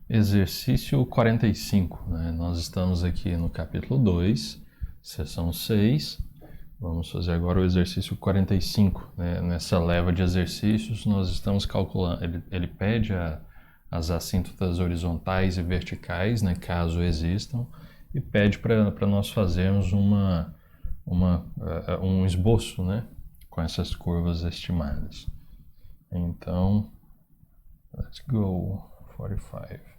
Exercício 45, né? Nós estamos aqui no capítulo 2, seção 6. Vamos fazer agora o exercício 45, né? Nessa leva de exercícios nós estamos calculando, ele pede as assíntotas horizontais e verticais, né? Caso existam, e pede para nós fazermos um esboço, né? Com essas curvas estimadas. Então, let's go, 45.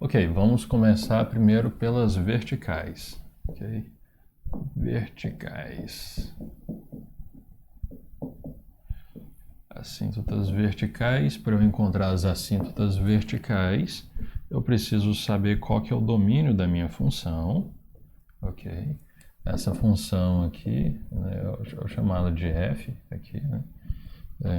Ok, vamos começar primeiro pelas verticais. Ok, verticais. Assíntotas verticais. Para eu encontrar as assíntotas verticais, eu preciso saber qual que é o domínio da minha função. Ok, essa função aqui, né, eu chamo ela de f aqui, né?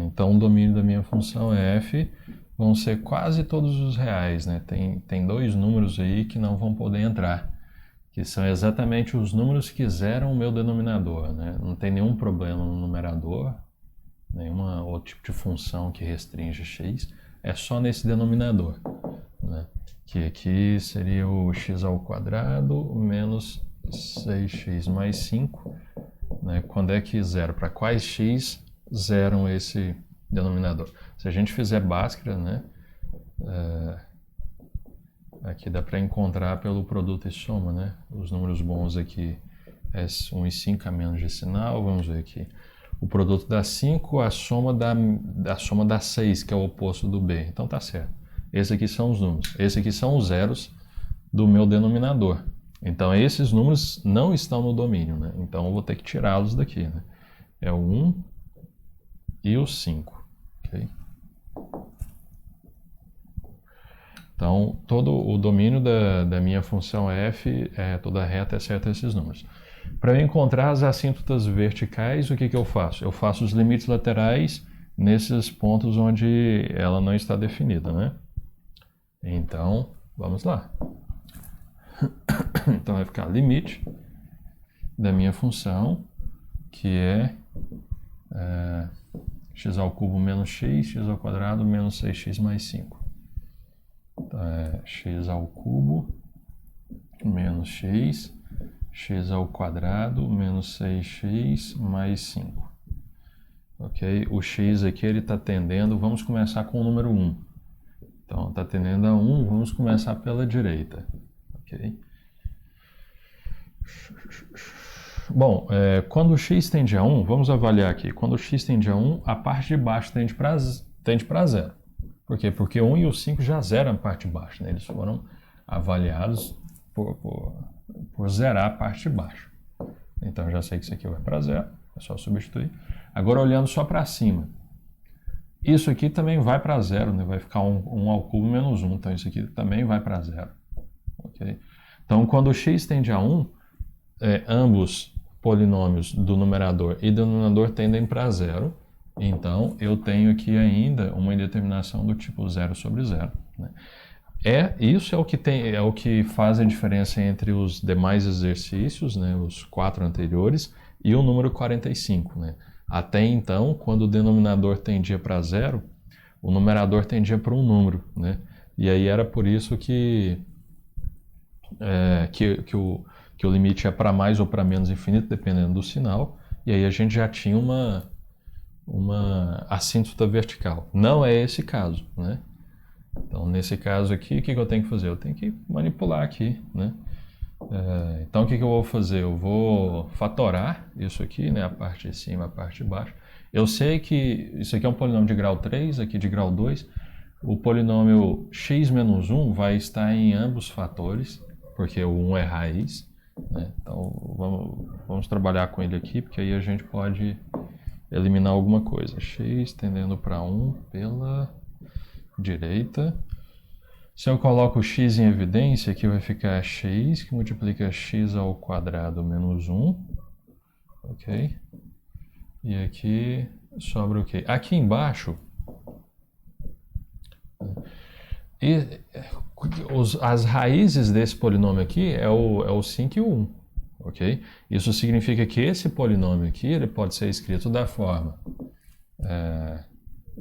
Então o domínio da minha função é f. Vão ser quase todos os reais, né? Tem dois números aí que não vão poder entrar, que são exatamente os números que zeram o meu denominador, né? Não tem nenhum problema no numerador, nenhum outro tipo de função que restringe x, é só nesse denominador, né? Que aqui seria o x ao quadrado menos 6x mais 5, né? Quando é que zero? Para quais x zeram esse denominador? Se a gente fizer Bhaskara, né? Aqui dá para encontrar pelo produto e soma, né? Os números bons aqui é 1 e 5 a menos de sinal. Vamos ver aqui. O produto dá 5, a soma dá 6, que é o oposto do B. Então tá certo. Esses aqui são os números. Esses aqui são os zeros do meu denominador. Então esses números não estão no domínio, né? Então eu vou ter que tirá-los daqui, né? É o 1 e o 5. Ok? Então, todo o domínio da minha função f, toda reta, exceto esses números. Para eu encontrar as assíntotas verticais, o que eu faço? Eu faço os limites laterais nesses pontos onde ela não está definida, né? Então, vamos lá. Então, vai ficar limite da minha função, que é x ao cubo menos x ao quadrado menos 6x mais 5. Então, é x ao cubo menos x ao quadrado menos 6x mais 5. Ok? O x aqui ele está tendendo, vamos começar com o número 1. Então, está tendendo a 1, vamos começar pela direita. Ok? Bom, quando o x tende a 1, vamos avaliar aqui. Quando o x tende a 1, a parte de baixo tende para 0. Por quê? Porque o 1 e o 5 já zeram a parte de baixo, né? Eles foram avaliados por zerar a parte de baixo. Então, eu já sei que isso aqui vai para 0, é só substituir. Agora, olhando só para cima. Isso aqui também vai para 0, né? Vai ficar 1 ao cubo menos 1, então isso aqui também vai para 0. Okay? Então, quando o x tende a 1, ambos polinômios do numerador e do denominador tendem para 0. Então, eu tenho aqui ainda uma indeterminação do tipo 0 sobre 0. Né? Isso é o que faz a diferença entre os demais exercícios, né, os 4 anteriores, e o número 45. Né? Até então, quando o denominador tendia para 0, o numerador tendia para um número. Né? E aí era por isso que o limite é para mais ou para menos infinito, dependendo do sinal. E aí a gente já tinha uma assíntota vertical. Não é esse caso, né? Então, nesse caso aqui, o que eu tenho que fazer? Eu tenho que manipular aqui, né? Então, o que eu vou fazer? Eu vou fatorar isso aqui, né? A parte de cima, a parte de baixo. Eu sei que isso aqui é um polinômio de grau 3, aqui de grau 2. O polinômio x menos 1 vai estar em ambos fatores, porque o 1 é raiz, né? Então, vamos trabalhar com ele aqui, porque aí a gente pode eliminar alguma coisa. X tendendo para 1 pela direita. Se eu coloco o x em evidência, aqui vai ficar x, que multiplica x ao quadrado menos 1. Ok? E aqui sobra o quê? Aqui embaixo, as raízes desse polinômio aqui é o 5 e o 1. Ok? Isso significa que esse polinômio aqui ele pode ser escrito da forma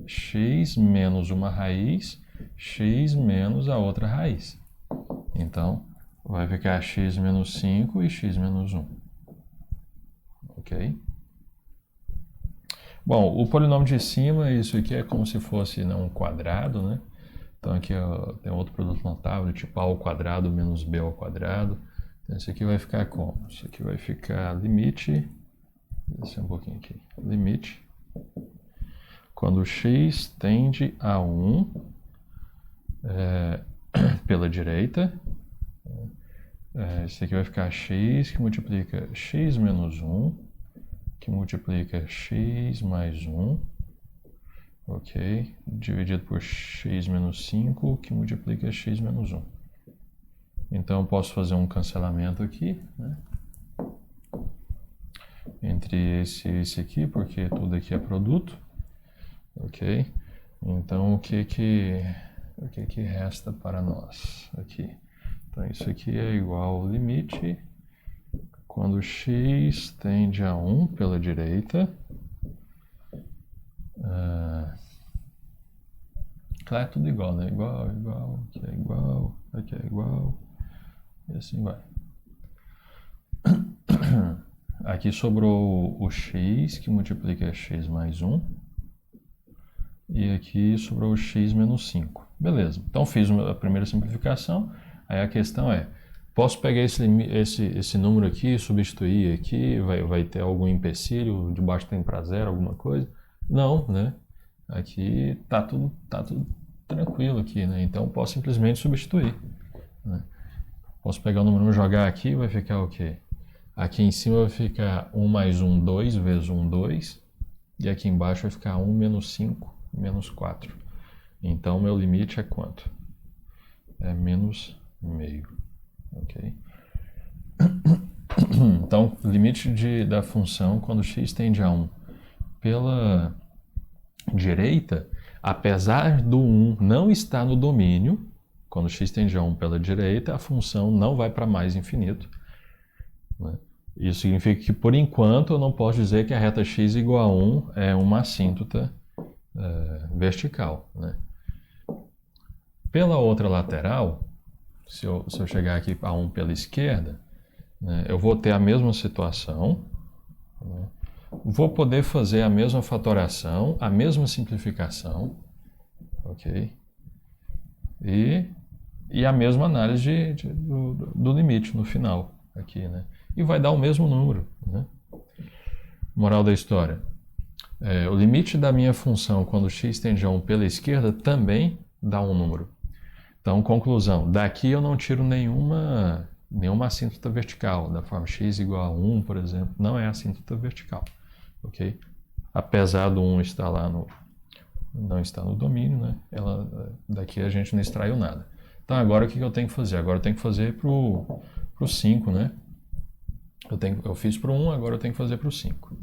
x menos uma raiz, x menos a outra raiz. Então, vai ficar x menos 5 e x menos 1. Ok? Bom, o polinômio de cima, isso aqui é como se fosse um quadrado, né? Então aqui ó, tem outro produto notável, tipo a ao quadrado menos b ao quadrado. Então isso aqui vai ficar como? Isso aqui vai ficar limite, descer um pouquinho aqui, limite, quando x tende a 1 pela direita, isso aqui vai ficar x que multiplica x menos 1, que multiplica x mais 1, ok, dividido por x menos 5, que multiplica x menos 1. Então eu posso fazer um cancelamento aqui, né? Entre esse e esse aqui, porque tudo aqui é produto, ok? Então o que resta para nós aqui? Então isso aqui é igual ao limite quando x tende a 1 pela direita. Claro, é tudo igual, né? Igual, igual, aqui é igual, aqui é igual, e assim vai. Aqui sobrou o x, que multiplica x mais 1. E aqui sobrou o x menos 5. Beleza, então fiz a primeira simplificação. Aí a questão é, posso pegar esse número aqui, substituir aqui, vai ter algum empecilho, de baixo tem para zero, alguma coisa? Não, né? Aqui tá tudo tranquilo aqui, né? Então posso simplesmente substituir, né? Posso pegar o número e jogar aqui, vai ficar o quê? Aqui em cima vai ficar 1 mais 1, 2, vezes 1, 2. E aqui embaixo vai ficar 1 menos 5, menos 4. Então, meu limite é quanto? É menos meio. Ok? Então, limite da função quando x tende a 1 pela direita, apesar do 1 não estar no domínio, quando x tende a 1 pela direita, a função não vai para mais infinito, né? Isso significa que, por enquanto, eu não posso dizer que a reta x igual a 1 é uma assíntota vertical, né? Pela outra lateral, se eu chegar aqui a 1 pela esquerda, né, eu vou ter a mesma situação, né? Vou poder fazer a mesma fatoração, a mesma simplificação, ok? E a mesma análise do limite no final, aqui, né? E vai dar o mesmo número, né? Moral da história. O limite da minha função quando x tende a 1 pela esquerda também dá um número. Então, conclusão, daqui eu não tiro nenhuma assíntota vertical, da forma x igual a 1, por exemplo, não é assíntota vertical, ok? Apesar do 1 estar lá não está no domínio, né? Daqui a gente não extraiu nada. Então, agora o que eu tenho que fazer? Agora eu tenho que fazer para o 5, né? Eu fiz para o 1, agora eu tenho que fazer para o 5,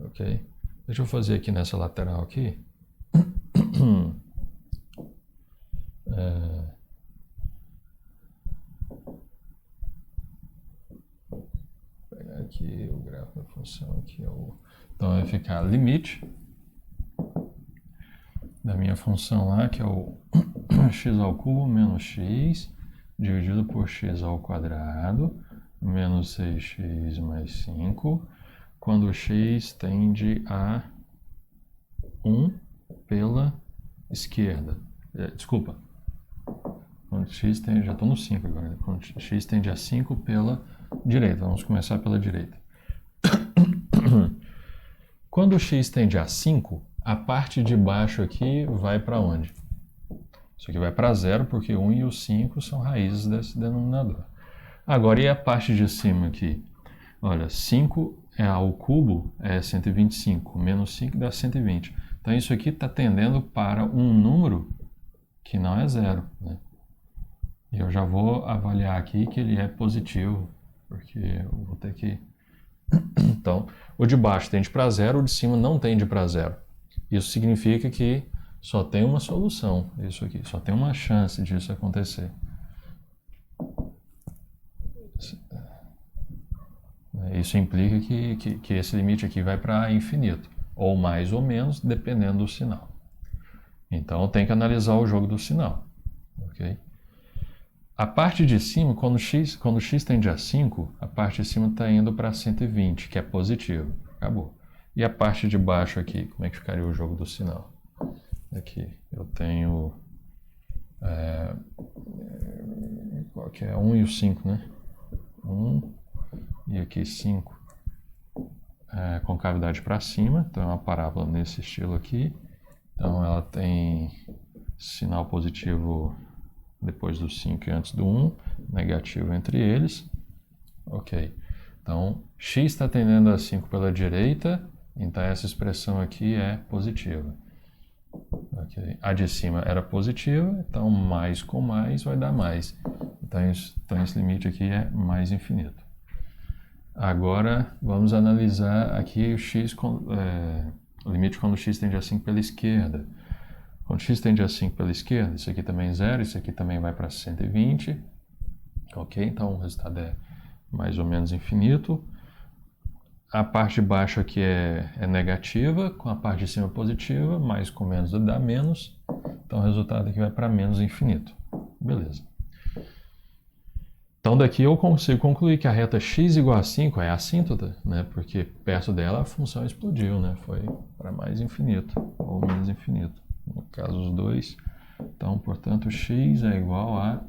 ok? Deixa eu fazer aqui nessa lateral aqui. Vou pegar aqui o gráfico da função aqui. Então vai ficar limite da minha função lá, que é o x ao cubo menos x dividido por x ao quadrado menos 6x mais 5, quando x tende a 1 pela esquerda. Desculpa. Quando x tende, já estou no 5 agora, né? Quando x tende a 5 pela direita. Vamos começar pela direita. Quando x tende a 5, a parte de baixo aqui vai para onde? Isso aqui vai para zero, porque 1 e o 5 são raízes desse denominador. Agora, e a parte de cima aqui? Olha, 5 ao cubo é 125, menos 5 dá 120. Então, isso aqui está tendendo para um número que não é zero, né? E eu já vou avaliar aqui que ele é positivo, porque eu vou ter que... Então, o de baixo tende para zero, o de cima não tende para zero. Isso significa que só tem uma solução, isso aqui, só tem uma chance disso acontecer. Isso implica que esse limite aqui vai para infinito, ou mais ou menos, dependendo do sinal. Então tem que analisar o jogo do sinal. Ok? A parte de cima, quando x tende a 5, a parte de cima está indo para 120, que é positivo. Acabou. E a parte de baixo aqui, como é que ficaria o jogo do sinal? Aqui eu tenho... qual que é? 1 e o 5, né? 1 e aqui 5. Com cavidade para cima, então é uma parábola nesse estilo aqui. Então ela tem sinal positivo depois do 5 e antes do 1, negativo entre eles. Ok. Então x está tendendo a 5 pela direita, então essa expressão aqui é positiva. Okay. A de cima era positiva, então mais com mais vai dar mais. Então esse limite aqui é mais infinito. Agora vamos analisar aqui o x, o limite quando x tende a 5 pela esquerda. Quando x tende a 5 pela esquerda, isso aqui também é zero, isso aqui também vai para 120. Ok? Então o resultado é mais ou menos infinito. A parte de baixo aqui é negativa, com a parte de cima positiva, mais com menos dá menos. Então o resultado aqui vai para menos infinito. Beleza. Então daqui eu consigo concluir que a reta x igual a 5 é assíntota, né? Porque perto dela a função explodiu, né? Foi para mais infinito ou menos infinito. No caso os dois. Então, portanto, x é igual a...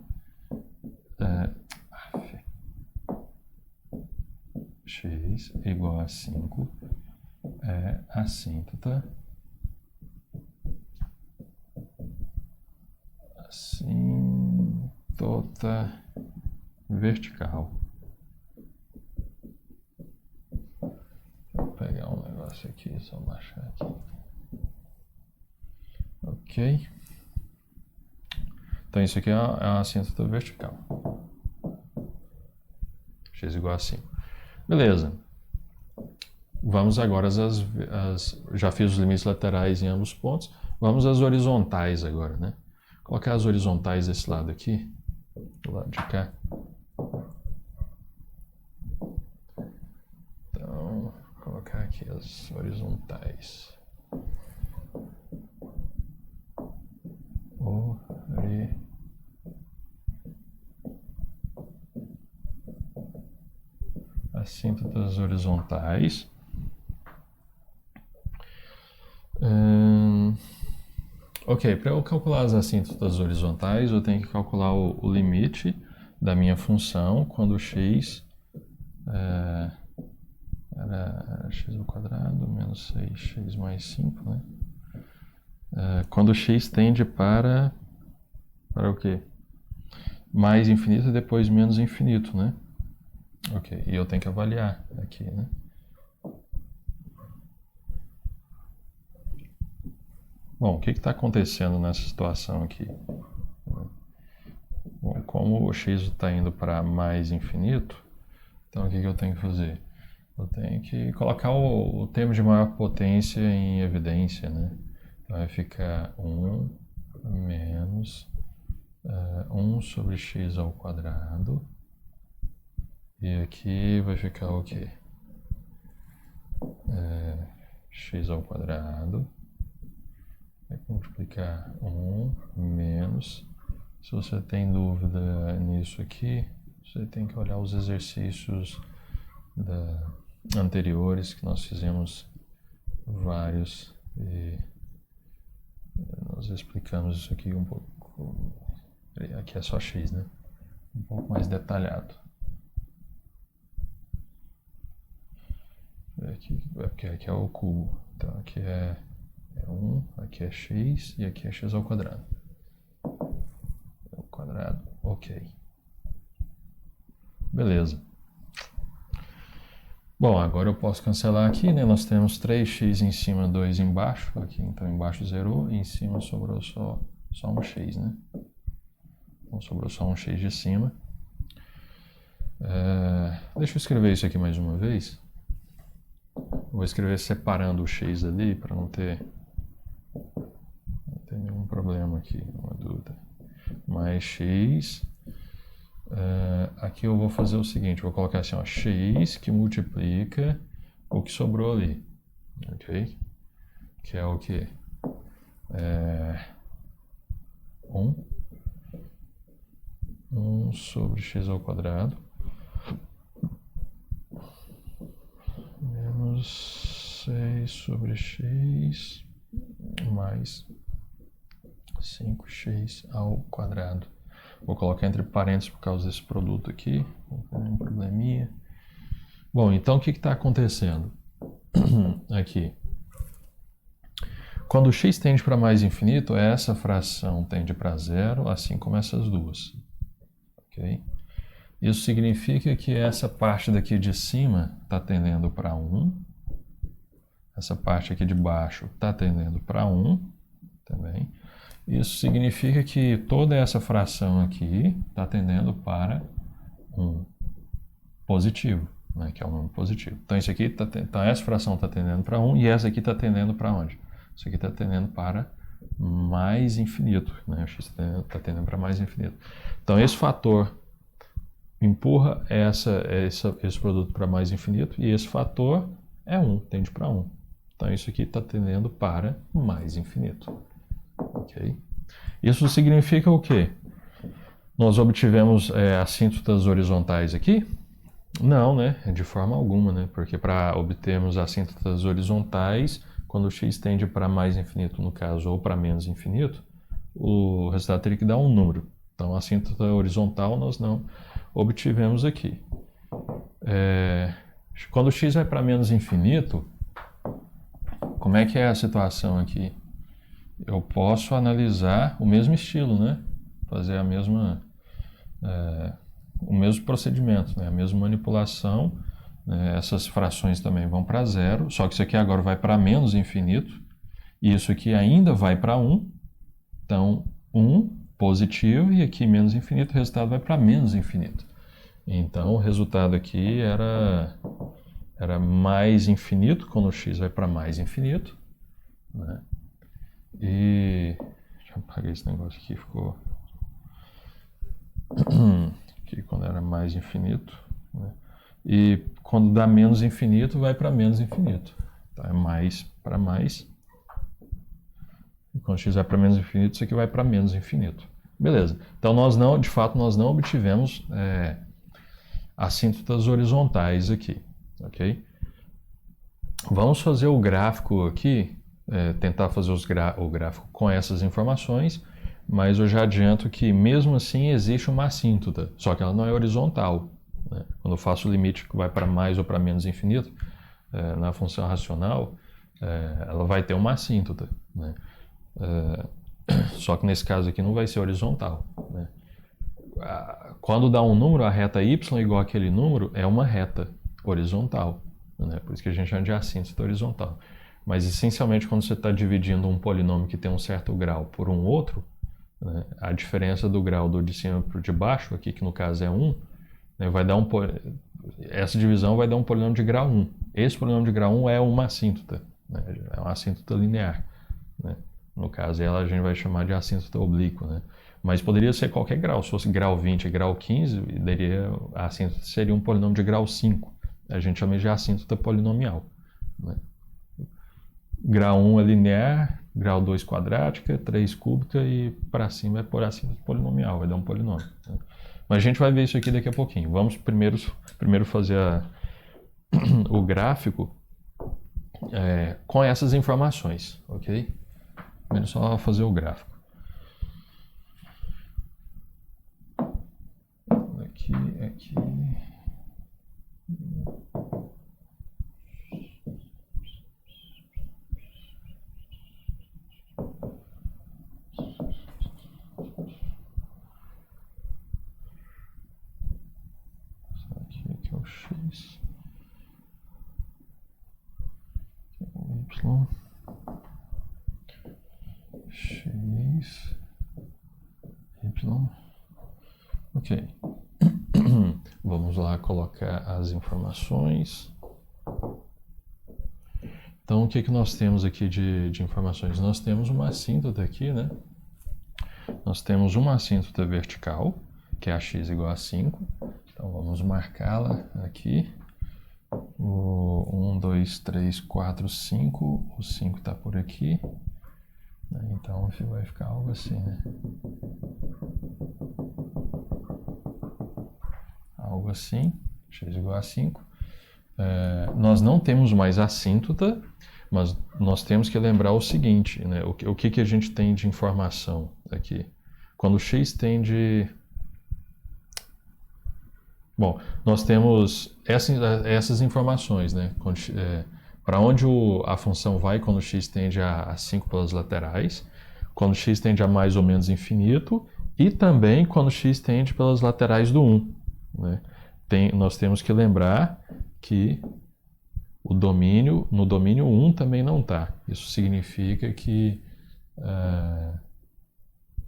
x igual a 5 é assíntota vertical. Vou pegar um negócio aqui, só baixar aqui. Ok. Então isso aqui é uma assíntota vertical. X igual a 5. Beleza. Vamos agora já fiz os limites laterais em ambos os pontos. Vamos às horizontais agora, né? Colocar as horizontais desse lado aqui, do lado de cá. Então, vou colocar aqui as horizontais. Assíntotas horizontais. Ok, para eu calcular as assíntotas horizontais, eu tenho que calcular o limite da minha função quando x era x ao quadrado menos 6x mais 5, né? Quando x tende para o quê? Mais infinito e depois menos infinito, né? Ok, e eu tenho que avaliar aqui, né? Bom, o que está acontecendo nessa situação aqui? Bom, como o x está indo para mais infinito, então o que eu tenho que fazer? Eu tenho que colocar o termo de maior potência em evidência, né? Então vai ficar 1 menos 1 sobre x ao quadrado. E aqui vai ficar o quê? X ao quadrado. Vai multiplicar 1 menos. Se você tem dúvida nisso aqui, você tem que olhar os exercícios anteriores que nós fizemos vários e nós explicamos isso aqui um pouco. Aqui é só x, né? Um pouco mais detalhado. Aqui é o cubo. Então aqui é 1, aqui é x e aqui é x ao quadrado. Ao quadrado, ok. Beleza. Bom, agora eu posso cancelar aqui, né? Nós temos 3x em cima, 2 embaixo. Aqui, então embaixo zerou e em cima sobrou só um x, né? Então sobrou só um x de cima. Deixa eu escrever isso aqui mais uma vez. Vou escrever separando o x ali para não ter nenhum problema aqui, nenhuma dúvida. Mais x. Aqui eu vou fazer o seguinte, vou colocar assim, ó, x que multiplica o que sobrou ali, ok? Que é o que? 1 sobre x ao quadrado menos 6 sobre x mais 5x ao quadrado. Vou colocar entre parênteses por causa desse produto aqui. Um probleminha. Bom, então o que está acontecendo aqui? Quando x tende para mais infinito, essa fração tende para zero, assim como essas duas. Okay? Isso significa que essa parte daqui de cima está tendendo para 1. Essa parte aqui de baixo está tendendo para 1 também. Isso significa que toda essa fração aqui está tendendo para 1 positivo, né, que é um número positivo. Então, isso aqui então essa fração está tendendo para 1 e essa aqui está tendendo para onde? Isso aqui está tendendo para mais infinito, né? O x está tendendo para mais infinito. Então, esse fator empurra esse produto para mais infinito e esse fator é 1, tende para 1. Então, isso aqui está tendendo para mais infinito. Okay? Isso significa o quê? Nós obtivemos assíntotas horizontais aqui? Não, né? De forma alguma, né? Porque para obtermos assíntotas horizontais, quando o x tende para mais infinito, no caso, ou para menos infinito, o resultado teria que dar um número. Então, a assíntota horizontal nós não obtivemos aqui. Quando o x vai para menos infinito, como é que é a situação aqui? Eu posso analisar o mesmo estilo, né? Fazer o mesmo procedimento, né? A mesma manipulação. Essas frações também vão para zero, só que isso aqui agora vai para menos infinito, e isso aqui ainda vai para 1. Então, 1 positivo, e aqui menos infinito, o resultado vai para menos infinito. Então, o resultado aqui era mais infinito, quando o x vai para mais infinito, né? E deixa eu apagar esse negócio aqui, ficou aqui quando era mais infinito, né? E quando dá menos infinito, vai para menos infinito. Então é mais para mais. E quando x vai para menos infinito, isso aqui vai para menos infinito. Beleza. Então de fato nós não obtivemos assíntotas horizontais aqui, ok? Vamos fazer o gráfico aqui. Tentar fazer o gráfico com essas informações, mas eu já adianto que mesmo assim existe uma assíntota, só que ela não é horizontal, né? Quando eu faço o limite que vai para mais ou para menos infinito, na função racional, ela vai ter uma assíntota, né? Só que nesse caso aqui não vai ser horizontal, né? Quando dá um número, a reta y igual àquele número é uma reta horizontal, né? Por isso que a gente chama de assíntota horizontal. Mas, essencialmente, quando você está dividindo um polinômio que tem um certo grau por um outro, né, a diferença do grau do de cima para o de baixo, aqui que no caso é 1, né, essa divisão vai dar um polinômio de grau 1. Esse polinômio de grau 1 é uma assíntota, né, é uma assíntota linear, né? No caso, ela a gente vai chamar de assíntota oblíqua, né? Mas poderia ser qualquer grau. Se fosse grau 20 e grau 15, a assíntota seria um polinômio de grau 5. A gente chama de assíntota polinomial, né? Grau 1 é linear, grau 2 quadrática, 3 cúbica e para cima é por assíntota polinomial, vai dar um polinômio, né? Mas a gente vai ver isso aqui daqui a pouquinho. Vamos primeiro fazer o gráfico com essas informações, ok? Primeiro só fazer o gráfico. Aqui. Aqui é o x. Aqui é o y. X. Y. Ok. Vamos lá colocar as informações. Então, o que nós temos aqui de informações? Nós temos uma assíntota aqui, né? Nós temos uma assíntota vertical, que é a x igual a 5. Então, vamos marcá-la aqui. O 1, 2, 3, 4, 5. O 5 está por aqui. Então vai ficar algo assim, né? Algo assim, x igual a 5. Nós não temos mais assíntota, mas nós temos que lembrar o seguinte, né? O que a gente tem de informação aqui? Quando x tende... Bom, nós temos essas informações, né? Para onde a função vai quando x tende a 5 pelas laterais, quando x tende a mais ou menos infinito, e também quando x tende pelas laterais do 1. Né? Nós temos que lembrar que no domínio 1 também não está. Isso significa que...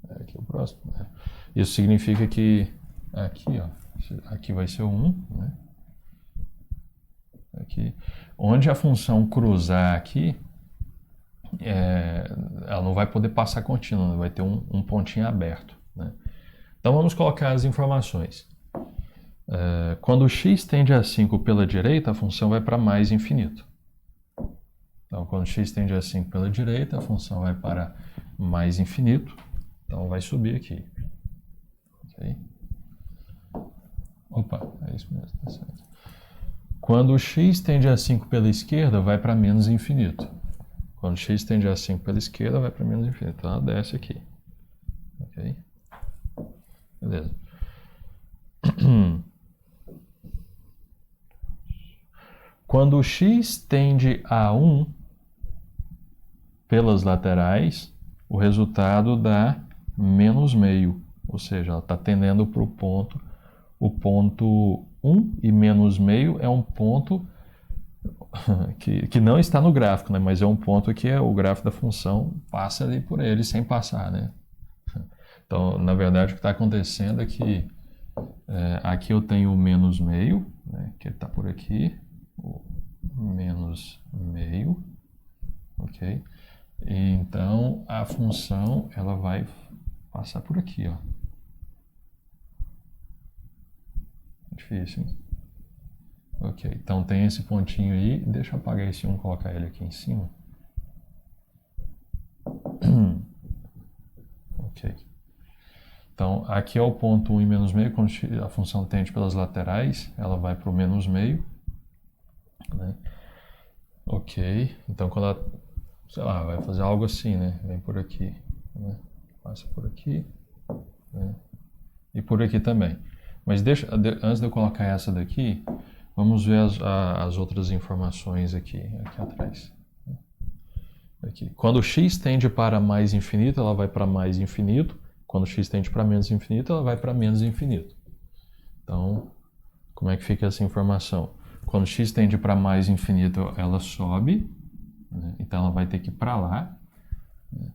aqui é o próximo. Né? Isso significa que aqui vai ser o 1, né? Aqui, onde a função cruzar aqui, ela não vai poder passar contínua, vai ter um pontinho aberto. Né? Então vamos colocar as informações. Quando x tende a 5 pela direita, a função vai para mais infinito. Então quando x tende a 5 pela direita, a função vai para mais infinito. Então vai subir aqui. Okay? Opa, é isso mesmo, tá certo. Quando x tende a 5 pela esquerda, vai para menos infinito. Quando x tende a 5 pela esquerda, vai para menos infinito. Então ela desce aqui. Ok? Beleza. Quando x tende a 1 pelas laterais, o resultado dá menos meio. Ou seja, ela está tendendo para o ponto 1 e menos meio é um ponto que não está no gráfico, né? Mas é um ponto que o gráfico da função passa ali por ele sem passar, né? Então, na verdade, o que está acontecendo é que aqui eu tenho o menos meio, né? Que está por aqui, o menos meio, ok? E então a função ela vai passar por aqui, ó. Difícil. Ok, então tem esse pontinho aí. Deixa eu apagar esse 1 e colocar ele aqui em cima. Ok. Então, aqui é o ponto 1 e menos meio. Quando a função tende pelas laterais, ela vai para o menos meio. Né? Ok. Então, quando ela, sei lá, vai fazer algo assim, né? Vem por aqui. Né? Passa por aqui. Né? E por aqui também. Mas antes de eu colocar essa daqui, vamos ver as outras informações aqui atrás. Aqui. Quando x tende para mais infinito, ela vai para mais infinito. Quando x tende para menos infinito, ela vai para menos infinito. Então, como é que fica essa informação? Quando x tende para mais infinito, ela sobe. Né? Então, ela vai ter que ir para lá. Né?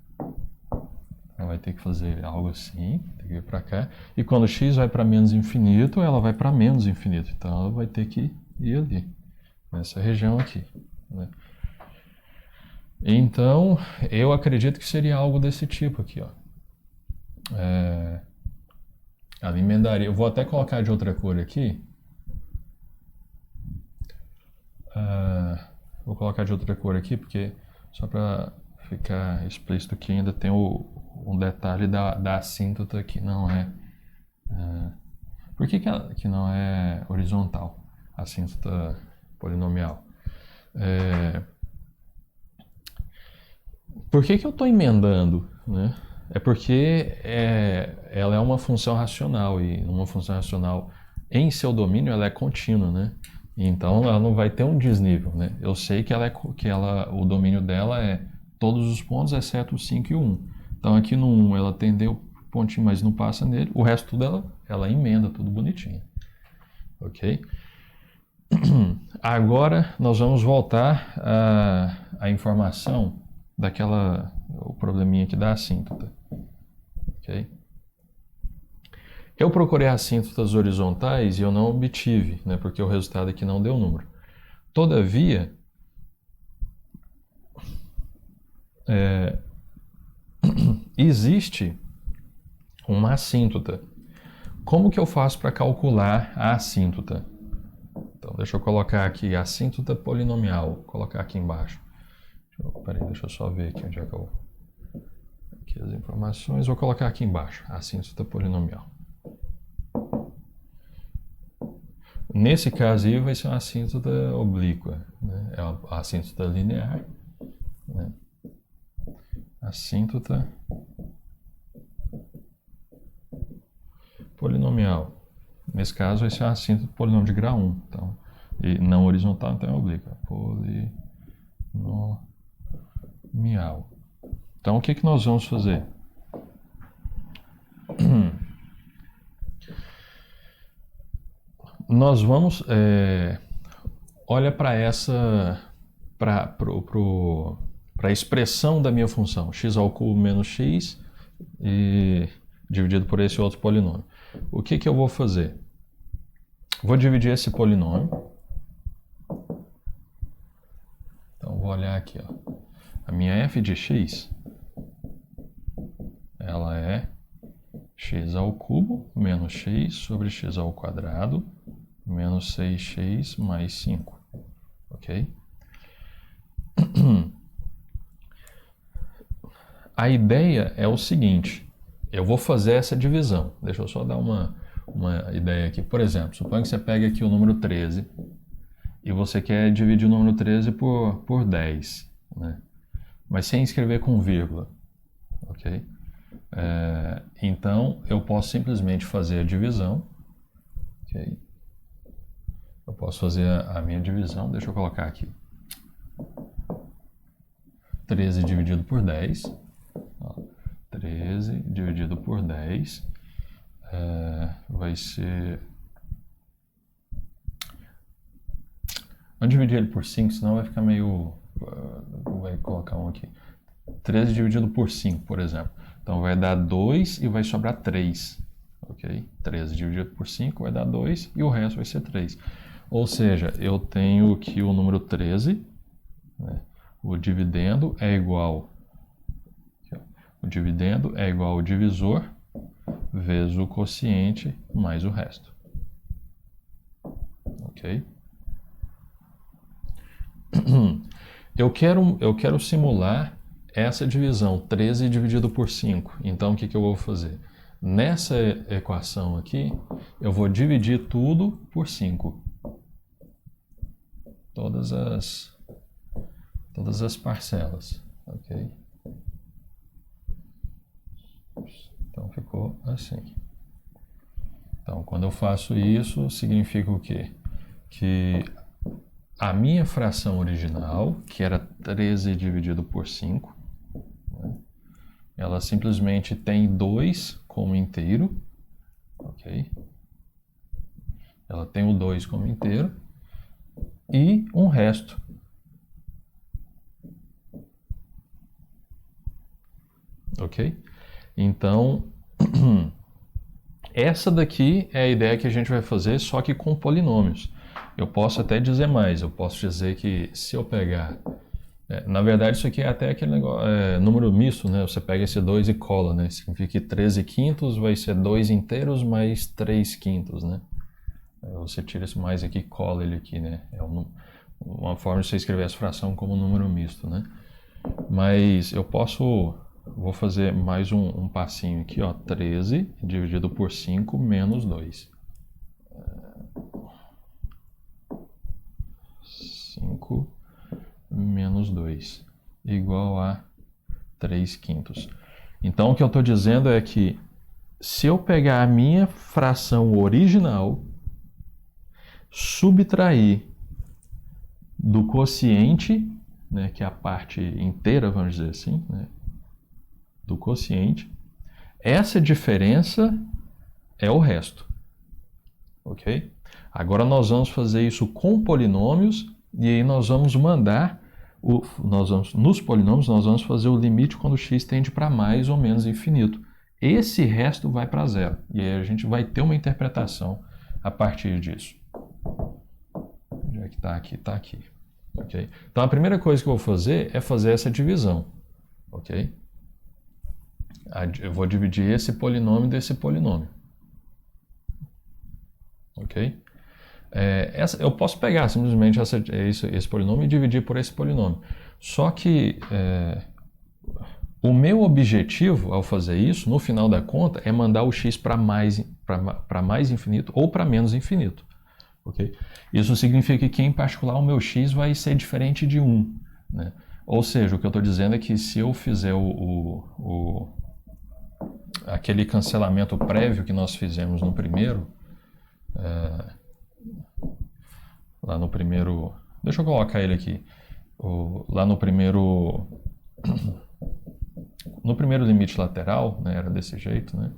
Ela vai ter que fazer algo assim, tem que vir para cá. E quando x vai para menos infinito, ela vai para menos infinito. Então ela vai ter que ir ali, nessa região aqui. Né? Então, eu acredito que seria algo desse tipo aqui, ó. Ela emendaria. Eu vou até colocar de outra cor aqui. Vou colocar de outra cor aqui, porque só para ficar explícito que ainda tem um detalhe da assíntota que não é... por que não é horizontal? A assíntota polinomial. Por que eu estou emendando? Né? É porque ela é uma função racional, e uma função racional em seu domínio ela é contínua, né? Então ela não vai ter um desnível, né? Eu sei que o domínio dela é todos os pontos exceto o 5 e o 1. Então aqui no 1 ela tendeu o pontinho, mas não passa nele. O resto tudo ela emenda tudo bonitinho. Ok? Agora nós vamos voltar à informação o probleminha aqui da assíntota. Ok? Eu procurei assíntotas horizontais e eu não obtive, né, porque o resultado aqui não deu número. Todavia, existe uma assíntota. Como que eu faço para calcular a assíntota? Então, deixa eu colocar aqui a assíntota polinomial, vou colocar aqui embaixo. Peraí, deixa eu só ver aqui onde é que eu... aqui as informações, vou colocar aqui embaixo, a assíntota polinomial. Nesse caso aí vai ser uma assíntota oblíqua, né? É a assíntota linear, né? Assíntota polinomial. Nesse caso vai ser uma assíntota polinômio de grau 1, então, e não horizontal, então é oblíqua. Polinomial. Então o que que nós vamos fazer? Nós vamos, olha para para a expressão da minha função, x ao cubo menos x, e dividido por esse outro polinômio. O que que eu vou fazer? Vou dividir esse polinômio. Então, vou olhar aqui, ó. A minha f de x, ela é x ao cubo menos x sobre x ao quadrado menos 6x mais 5, ok? A ideia é o seguinte, eu vou fazer essa divisão. Deixa eu só dar uma ideia aqui. Por exemplo, suponha que você pegue aqui o número 13 e você quer dividir o número 13 por 10, né? Mas sem escrever com vírgula, ok? Então, eu posso simplesmente fazer a divisão, ok? Eu posso fazer a minha divisão, deixa eu colocar aqui. 13 dividido por 10. Ó, 13 dividido por 10 vai ser... Vamos dividir ele por 5, senão vai ficar meio... Vai colocar um aqui. 13 dividido por 5, por exemplo. Então vai dar 2 e vai sobrar 3. Ok? 13 dividido por 5 vai dar 2 e o resto vai ser 3. Ou seja, eu tenho que o número 13, né, o dividendo é igual... O dividendo é igual ao divisor vezes o quociente mais o resto. Ok? Eu quero simular essa divisão, 13 dividido por 5. Então, o que que eu vou fazer? Nessa equação aqui, eu vou dividir tudo por 5. Todas as parcelas, ok? Então, ficou assim. Então, quando eu faço isso, significa o quê? Que a minha fração original, que era 13 dividido por 5, né, ela simplesmente tem 2 como inteiro, ok? Ela tem o 2 como inteiro e um resto. Ok? Então, essa daqui é a ideia que a gente vai fazer, só que com polinômios. Eu posso até dizer mais, eu posso dizer que se eu pegar... na verdade, isso aqui é até aquele negócio, número misto, né? Você pega esse 2 e cola, né? Significa que 13 quintos vai ser 2 inteiros mais 3 quintos, né? Você tira esse mais aqui e cola ele aqui, né? É uma forma de você escrever essa fração como número misto, né? Mas eu posso... Vou fazer mais um passinho aqui, ó. 13 dividido por 5 menos 2. 5 menos 2 igual a 3 quintos. Então, o que eu estou dizendo é que se eu pegar a minha fração original, subtrair do quociente, né, que é a parte inteira, vamos dizer assim, né, do quociente, essa diferença é o resto, ok? Agora nós vamos fazer isso com polinômios e aí nós vamos mandar, nos polinômios nós vamos fazer o limite quando x tende para mais ou menos infinito. Esse resto vai para zero e aí a gente vai ter uma interpretação a partir disso. Onde é que está aqui? Está aqui. Okay? Então a primeira coisa que eu vou fazer é fazer essa divisão, ok? Eu vou dividir esse polinômio desse polinômio. Ok? Eu posso pegar simplesmente esse polinômio e dividir por esse polinômio. Só que, O meu objetivo ao fazer isso, no final da conta, é mandar o x para mais infinito ou para menos infinito. Okay? Isso significa que, em particular, o meu x vai ser diferente de 1. Né? Ou seja, o que eu estou dizendo é que se eu fizer aquele cancelamento prévio que nós fizemos no primeiro, lá no primeiro... Deixa eu colocar ele aqui. Lá no primeiro... No primeiro limite lateral, né, era desse jeito, né?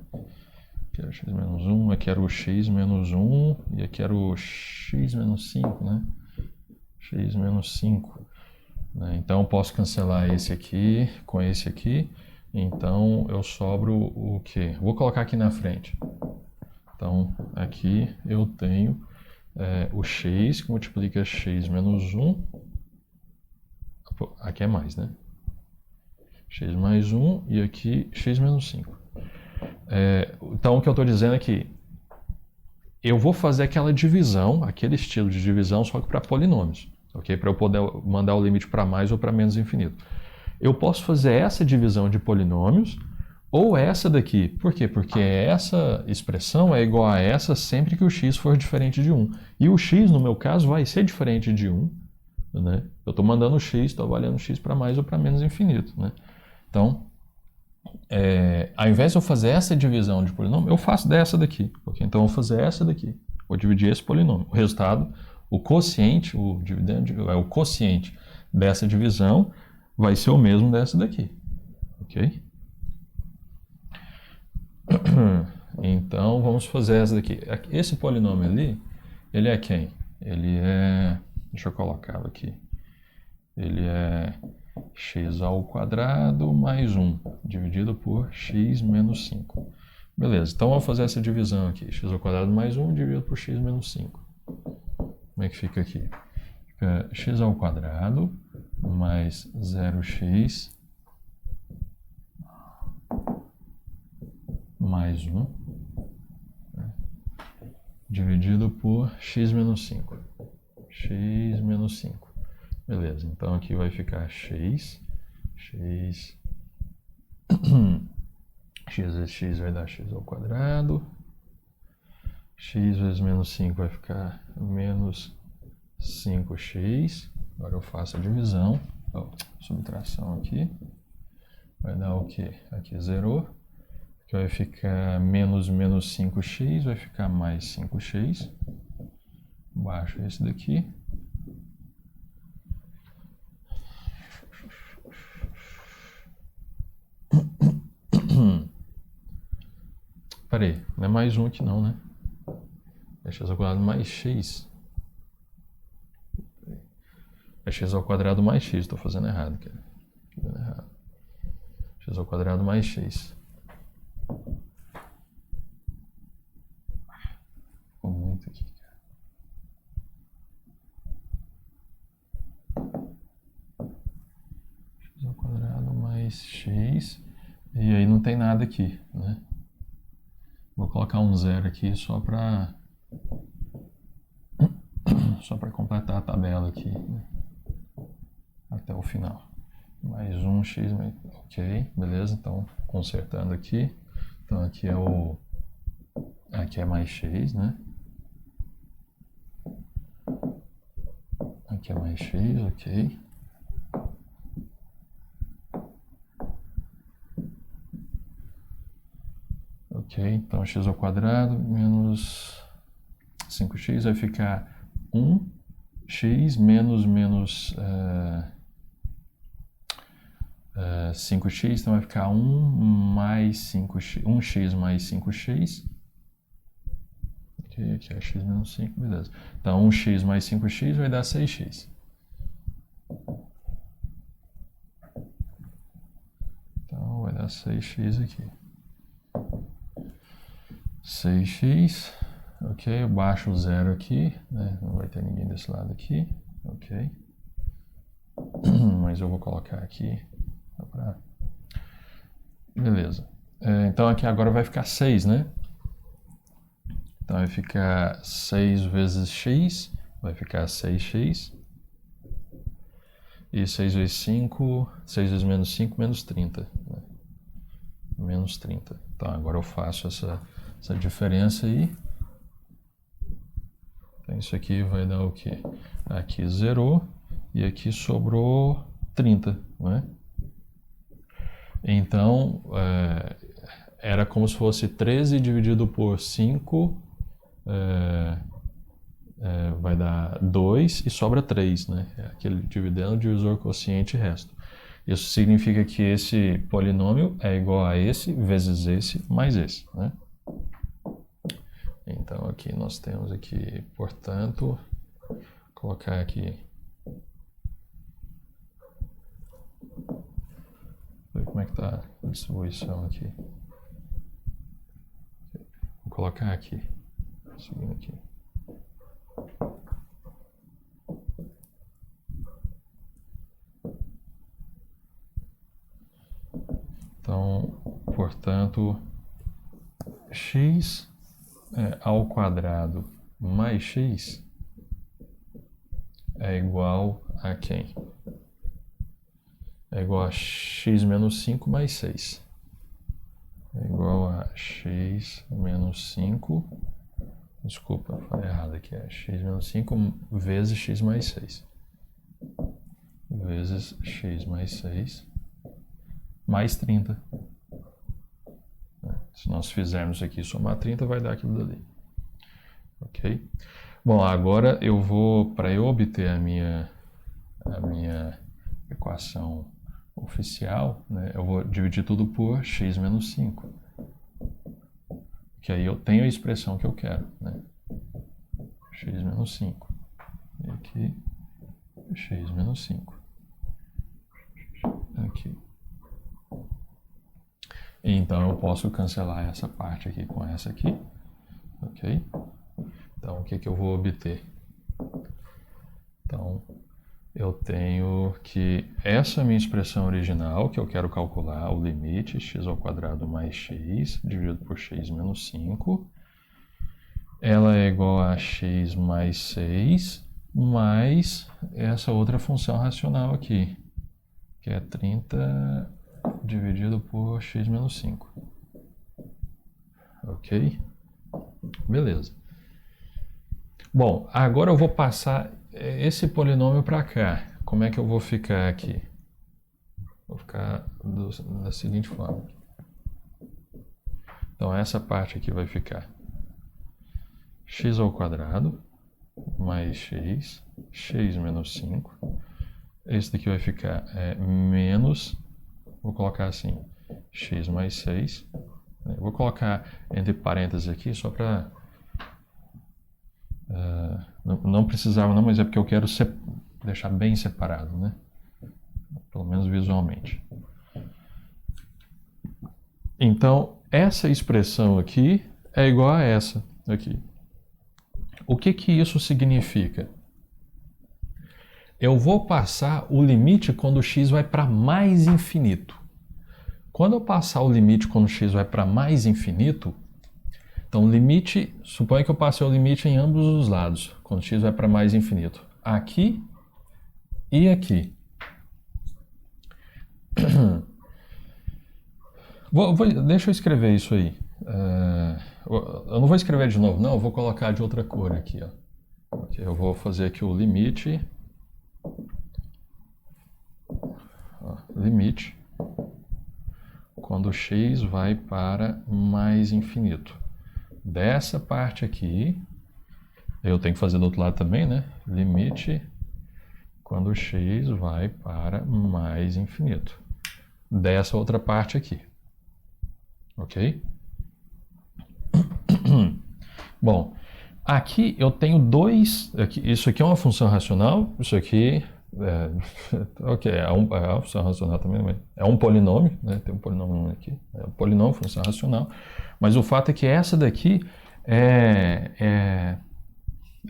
Aqui era x menos 1, aqui era o x menos 1 e aqui era o x menos 5, né? X menos 5. Né? Então eu posso cancelar esse aqui com esse aqui. Então eu sobro o quê? Vou colocar aqui na frente. Então aqui eu tenho o x que multiplica x menos 1. Aqui é mais, né? X mais 1 e aqui x menos 5. Então o que eu estou dizendo é que eu vou fazer aquela divisão, aquele estilo de divisão, só que para polinômios, ok? Para eu poder mandar o limite para mais ou para menos infinito. Eu posso fazer essa divisão de polinômios ou essa daqui. Por quê? Porque essa expressão é igual a essa sempre que o x for diferente de 1. E o x, no meu caso, vai ser diferente de 1. Né? Eu estou mandando o x, estou avaliando o x para mais ou para menos infinito. Né? Então, ao invés de eu fazer essa divisão de polinômio, eu faço dessa daqui. Okay? Então, eu vou fazer essa daqui. Vou dividir esse polinômio. O resultado, o quociente, o quociente dessa divisão vai ser o mesmo dessa daqui. Ok? Então, vamos fazer essa daqui. Esse polinômio ali, ele é quem? Ele é... Deixa eu colocá-lo aqui. Ele é x ao quadrado mais 1, dividido por x menos 5. Beleza, então vamos fazer essa divisão aqui. X ao quadrado mais 1 dividido por x menos 5. Como é que fica aqui? Fica x ao quadrado mais 0x mais 1, né, dividido por x menos 5. X menos 5. Beleza, então aqui vai ficar x vezes x vai dar x ao quadrado, x vezes menos 5 vai ficar menos 5x, agora eu faço a divisão, subtração aqui, vai dar o que? Aqui zerou, aqui vai ficar menos 5x, vai ficar mais 5x, baixo esse daqui. Peraí, não é mais 1 aqui não, né? É x ao quadrado mais x. É x ao quadrado mais x, estou fazendo errado, cara. X ao quadrado mais x. Ficou muito aqui, cara. X ao quadrado mais x. E aí não tem nada aqui, né? Vou colocar um zero aqui só para completar a tabela aqui, né? Até o final. Mais um x, ok, beleza, então consertando aqui. Então aqui é mais x, né? Aqui é mais x, ok. Ok, então x ao quadrado menos 5x vai ficar 1x menos 5x, então vai ficar 1 mais 5x, 1x mais 5x. Ok, aqui é x menos 5, beleza. Então 1x mais 5x vai dar 6x. Então vai dar 6x aqui. 6x, ok, eu baixo o zero aqui, né? Não vai ter ninguém desse lado aqui, ok. Mas eu vou colocar aqui, beleza. Então aqui agora vai ficar 6, né? Então vai ficar 6 vezes x, vai ficar 6x. E 6 vezes 5, 6 vezes menos 5, menos 30. Né? menos 30. Então, agora eu faço essa diferença aí. Então, isso aqui vai dar o quê? Aqui zerou e aqui sobrou 30, não é? Então, era como se fosse 13 dividido por 5, vai dar 2 e sobra 3, né? É aquele dividendo, divisor, quociente e resto. Isso significa que esse polinômio é igual a esse vezes esse mais esse, né? Então aqui nós temos aqui, portanto, colocar aqui, ver como é que está a distribuição aqui. Vou colocar aqui, seguindo aqui. Então, portanto, x ao quadrado mais x é igual a quem? É igual a x menos 5 mais 6. É igual a x menos 5. Desculpa, falei errado aqui. É x menos 5 vezes x mais 6. Vezes x mais 6 mais 30. Se nós fizermos aqui somar 30, vai dar aquilo dali. Ok? Bom, agora eu vou, para eu obter a minha equação oficial, né, eu vou dividir tudo por x menos 5. Que aí eu tenho a expressão que eu quero, né? X menos 5. E aqui, x menos 5. Aqui. Então eu posso cancelar essa parte aqui com essa aqui, ok? Então o que eu vou obter? Então eu tenho que essa minha expressão original que eu quero calcular, o limite x ao quadrado mais x dividido por x menos 5, ela é igual a x mais 6 mais essa outra função racional aqui, que é 30 dividido por x menos 5. Ok? Beleza. Bom, agora eu vou passar esse polinômio para cá. Como é que eu vou ficar aqui? Vou ficar da seguinte forma. Então, essa parte aqui vai ficar x ao quadrado mais x, x menos 5. Esse daqui vai ficar menos... Vou colocar assim, x mais 6. Vou colocar entre parênteses aqui só para... não precisava não, mas é porque eu quero deixar bem separado, né? Pelo menos visualmente. Então, essa expressão aqui é igual a essa aqui. O que isso significa? Eu vou passar o limite quando x vai para mais infinito. Quando eu passar o limite quando x vai para mais infinito, então o limite, suponha que eu passe o limite em ambos os lados, quando x vai para mais infinito. Aqui e aqui. Deixa eu escrever isso aí. Eu não vou escrever de novo, não, eu vou colocar de outra cor aqui. Ó. Okay, eu vou fazer aqui o limite. Limite quando x vai para mais infinito. Dessa parte aqui, eu tenho que fazer do outro lado também, né? Limite quando x vai para mais infinito. Dessa outra parte aqui. Ok? Bom, aqui eu tenho dois... Isso aqui é uma função racional, isso aqui... ok, é uma função racional também, mas é um polinômio, né? Tem um polinômio aqui, é um polinômio, função racional, mas o fato é que essa daqui é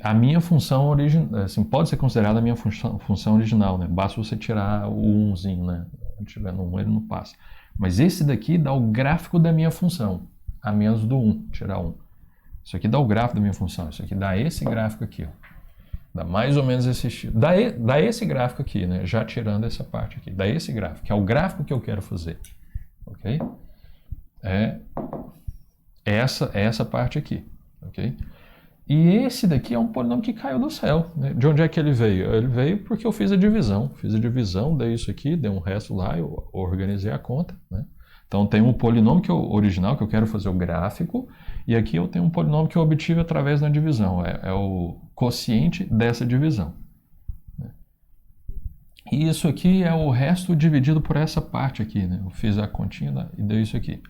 a minha função original, assim, pode ser considerada a minha função original, né? Basta você tirar o 1zinho, né? Se tiver no 1 ele não passa, mas esse daqui dá o gráfico da minha função, a menos do 1, tirar 1. Isso aqui dá o gráfico da minha função, isso aqui dá esse gráfico aqui, ó. Dá mais ou menos esse estilo. Dá esse gráfico aqui, né? Já tirando essa parte aqui. Dá esse gráfico, que é o gráfico que eu quero fazer. Ok? é essa parte aqui, ok? E esse daqui é um polinômio que caiu do céu, né? De onde é que ele veio? Ele veio porque eu fiz a divisão. Fiz a divisão, dei isso aqui, dei um resto lá, eu organizei a conta, né? Então tem um polinômio original que eu quero fazer o gráfico, e aqui eu tenho um polinômio que eu obtive através da divisão. É o quociente dessa divisão. Né? E isso aqui é o resto dividido por essa parte aqui, né? Eu fiz a continha e dei isso aqui.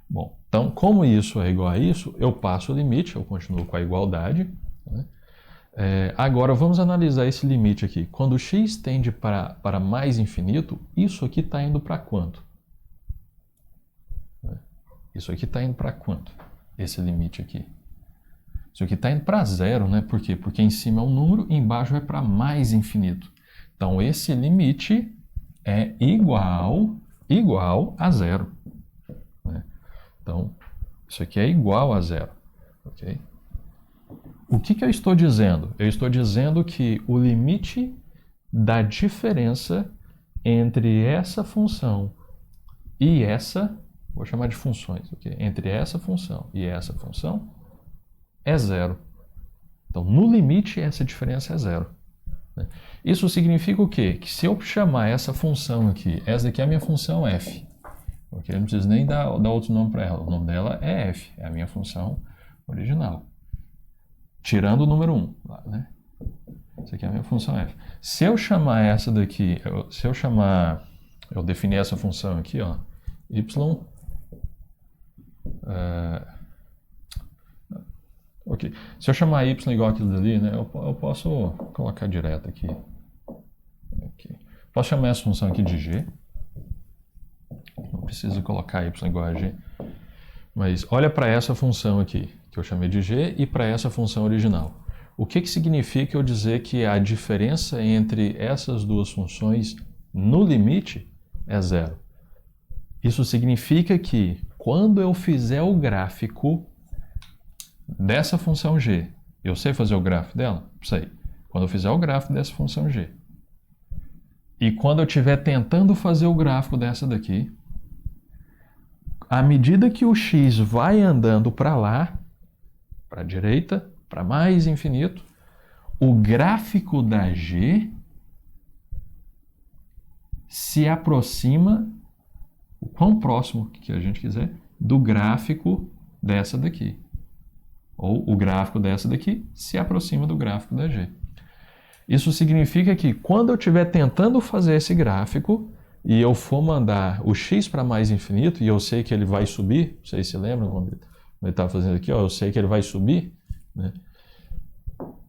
Bom, então, como isso é igual a isso, eu passo o limite, eu continuo com a igualdade. Né? Agora, vamos analisar esse limite aqui. Quando x tende para mais infinito, isso aqui está indo para quanto? Isso aqui está indo para quanto? Esse limite aqui. Isso aqui está indo para zero, né? Por quê? Porque em cima é um número e embaixo é para mais infinito. Então, esse limite é igual a zero. Então, isso aqui é igual a zero, ok? O que eu estou dizendo? Eu estou dizendo que o limite da diferença entre essa função e essa, vou chamar de funções, ok? Entre essa função e essa função é zero. Então, no limite, essa diferença é zero. Né? Isso significa o quê? Que se eu chamar essa função aqui, essa daqui é a minha função f, ok? Eu não preciso nem dar outro nome para ela. O nome dela é f, é a minha função original. Tirando o número 1. Lá, né? Isso aqui é a minha função f. Se eu chamar essa daqui, eu definir essa função aqui, ó, y, ok. Se eu chamar y igual aquilo dali, né, eu posso colocar direto aqui. Posso chamar essa função aqui de g. Não preciso colocar y igual a g. Mas olha para essa função aqui, que eu chamei de g, e para essa função original. O que significa eu dizer que a diferença entre essas duas funções no limite é zero? Isso significa que quando eu fizer o gráfico dessa função g, eu sei fazer o gráfico dela? Sei. Quando eu fizer o gráfico dessa função g, e quando eu estiver tentando fazer o gráfico dessa daqui, à medida que o x vai andando para lá, para a direita, para mais infinito, o gráfico da g se aproxima, o quão próximo que a gente quiser, do gráfico dessa daqui. Ou o gráfico dessa daqui se aproxima do gráfico da g. Isso significa que quando eu estiver tentando fazer esse gráfico e eu for mandar o x para mais infinito e eu sei que ele vai subir, não sei se lembram quando ele estava fazendo aqui, ó, eu sei que ele vai subir, né?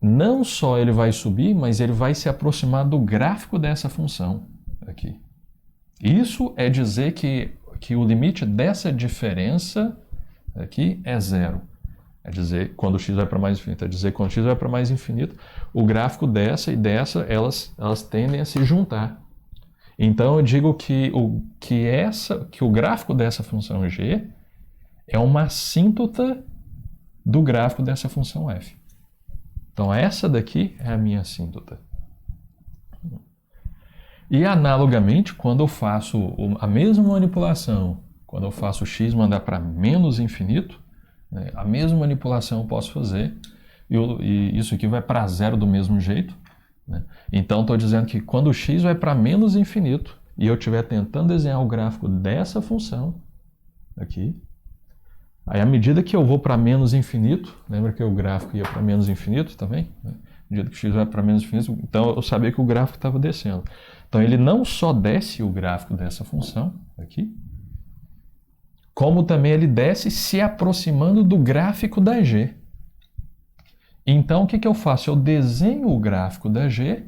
Não só ele vai subir, mas ele vai se aproximar do gráfico dessa função aqui. Isso é dizer que o limite dessa diferença aqui é zero. É dizer, quando o x vai para mais infinito, é dizer, quando o x vai para mais infinito, o gráfico dessa e dessa, elas tendem a se juntar. Então, eu digo que o gráfico dessa função g é uma assíntota do gráfico dessa função f. Então, essa daqui é a minha assíntota. E, analogamente, quando eu faço a mesma manipulação, quando eu faço o x mandar para menos infinito, né, a mesma manipulação eu posso fazer, e isso aqui vai para zero do mesmo jeito. Né? Então, estou dizendo que quando o x vai para menos infinito, e eu estiver tentando desenhar o gráfico dessa função, aqui, aí à medida que eu vou para menos infinito, lembra que o gráfico ia para menos infinito também? Né? À medida que o x vai para menos infinito, então eu sabia que o gráfico estava descendo. Então, ele não só desce o gráfico dessa função, aqui, como também ele desce se aproximando do gráfico da g. Então, o que eu faço? Eu desenho o gráfico da g,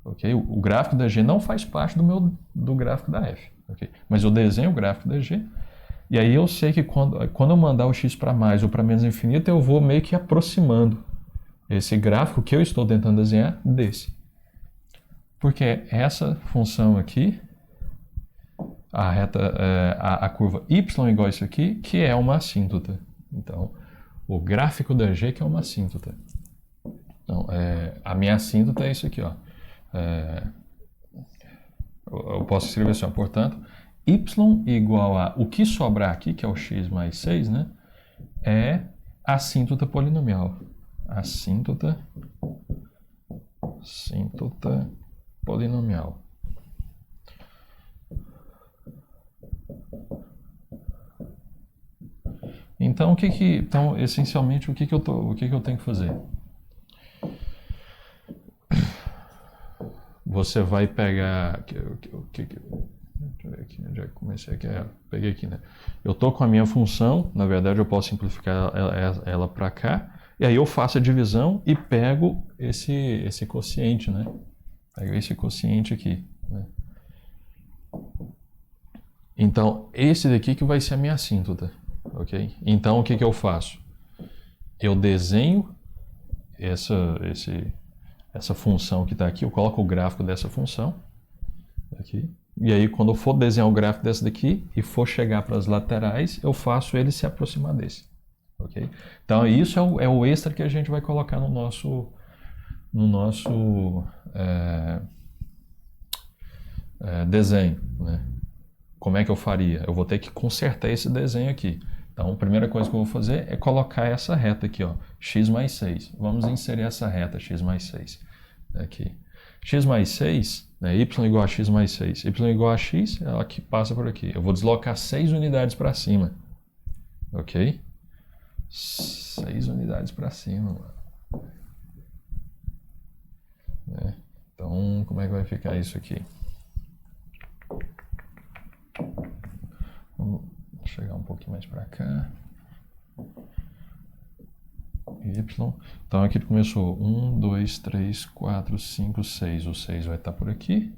ok? O gráfico da g não faz parte do gráfico da f, ok? Mas eu desenho o gráfico da g, e aí eu sei que quando eu mandar o x para mais ou para menos infinito, eu vou meio que aproximando esse gráfico que eu estou tentando desenhar desse. Porque essa função aqui, a curva y igual a isso aqui, que é uma assíntota. Então, o gráfico da g que é uma assíntota. Então, a minha assíntota é isso aqui, ó. Eu posso escrever assim, ó, portanto, y igual a o que sobrar aqui, que é o x mais 6, né? É a assíntota polinomial. Assíntota polinomial. Então, então essencialmente, o que eu tenho que fazer? Você vai pegar... Deixa eu ver aqui onde é que comecei aqui. Peguei aqui, né? Eu estou com a minha função, na verdade eu posso simplificar ela para cá, e aí eu faço a divisão e pego esse quociente, né? Pego esse quociente aqui, né? Então, esse daqui que vai ser a minha assíntota, ok? Então, o que eu faço? Eu desenho essa função que está aqui, eu coloco o gráfico dessa função, aqui. E aí, quando eu for desenhar o gráfico dessa daqui e for chegar para as laterais, eu faço ele se aproximar desse. Okay? Então, isso é o extra que a gente vai colocar no nosso desenho. Né? Como é que eu faria? Eu vou ter que consertar esse desenho aqui. Então, a primeira coisa que eu vou fazer é colocar essa reta aqui, ó, x mais 6. Vamos inserir essa reta, x mais 6. Aqui. X mais 6, né, y igual a x mais 6. Y igual a x, ela que passa por aqui. Eu vou deslocar 6 unidades para cima. Ok? 6 unidades para cima, mano. Então, como é que vai ficar isso aqui? Vamos chegar um pouquinho mais para cá. Y. Então aqui começou 1, 2, 3, 4, 5, 6. O 6 vai estar por aqui.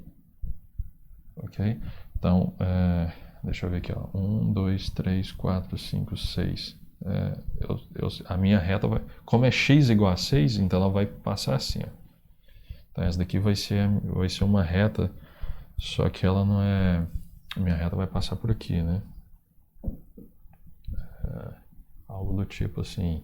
Ok? Então, deixa eu ver aqui, ó. 1, 2, 3, 4, 5, 6. A minha reta vai... Como é x igual a 6, então ela vai passar assim, ó. Então essa daqui vai ser uma reta, só que ela não é... A minha reta vai passar por aqui, né? Algo do tipo assim...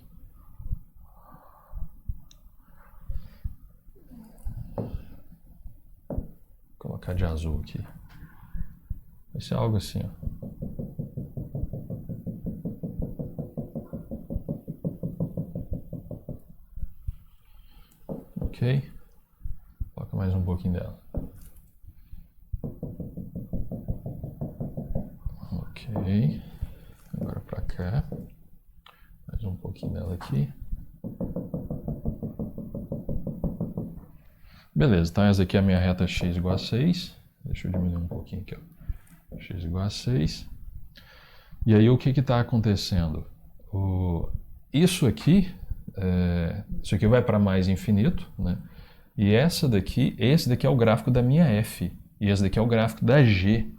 Vou colocar de azul aqui. Vai ser algo assim, ó. Ok. Coloca mais um pouquinho dela. Ok. Agora para cá. Mais um pouquinho dela aqui. Beleza, então essa aqui é a minha reta x igual a 6. Deixa eu diminuir um pouquinho aqui, ó. X igual a 6. E aí o que está acontecendo? Isso aqui vai para mais infinito, né? E esse daqui é o gráfico da minha f. E esse daqui é o gráfico da g.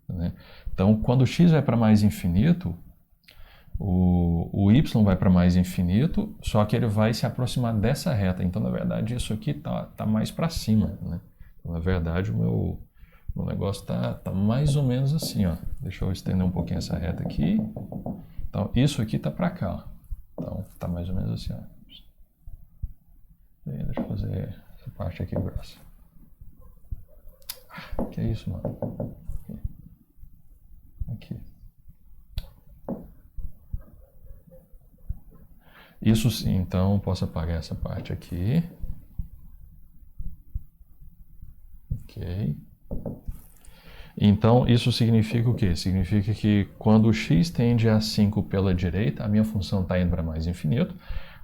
Né? Então, quando o x vai para mais infinito, o y vai para mais infinito, só que ele vai se aproximar dessa reta. Então, na verdade, isso aqui tá mais para cima. Né? Então, na verdade, o meu negócio tá mais ou menos assim. Ó. Deixa eu estender um pouquinho essa reta aqui. Então, isso aqui tá para cá. Ó. Então, tá mais ou menos assim. Ó. Deixa eu fazer essa parte aqui grossa. Que é isso, mano? Aqui. Isso sim, então posso apagar essa parte aqui. Ok. Então, isso significa o quê? Significa que quando o x tende a 5 pela direita, a minha função está indo para mais infinito.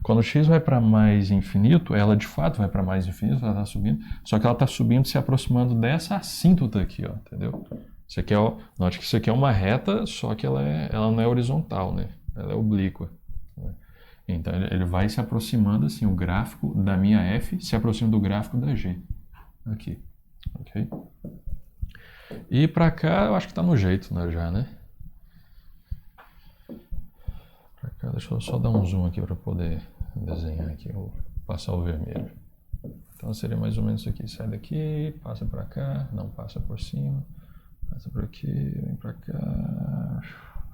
Quando o x vai para mais infinito, ela de fato vai para mais infinito, ela está subindo, só que ela está subindo se aproximando dessa assíntota aqui, ó, entendeu? Isso aqui note que isso aqui é uma reta, só que ela não é horizontal, né? Ela é oblíqua. Né? Então ele vai se aproximando assim, o gráfico da minha f se aproxima do gráfico da g. Aqui, ok? E para cá eu acho que está no jeito, né, já, né? Para cá, deixa eu só dar um zoom aqui para poder desenhar aqui, vou passar o vermelho. Então seria mais ou menos isso aqui, sai daqui, passa para cá, não passa por cima, passa por aqui, vem para cá,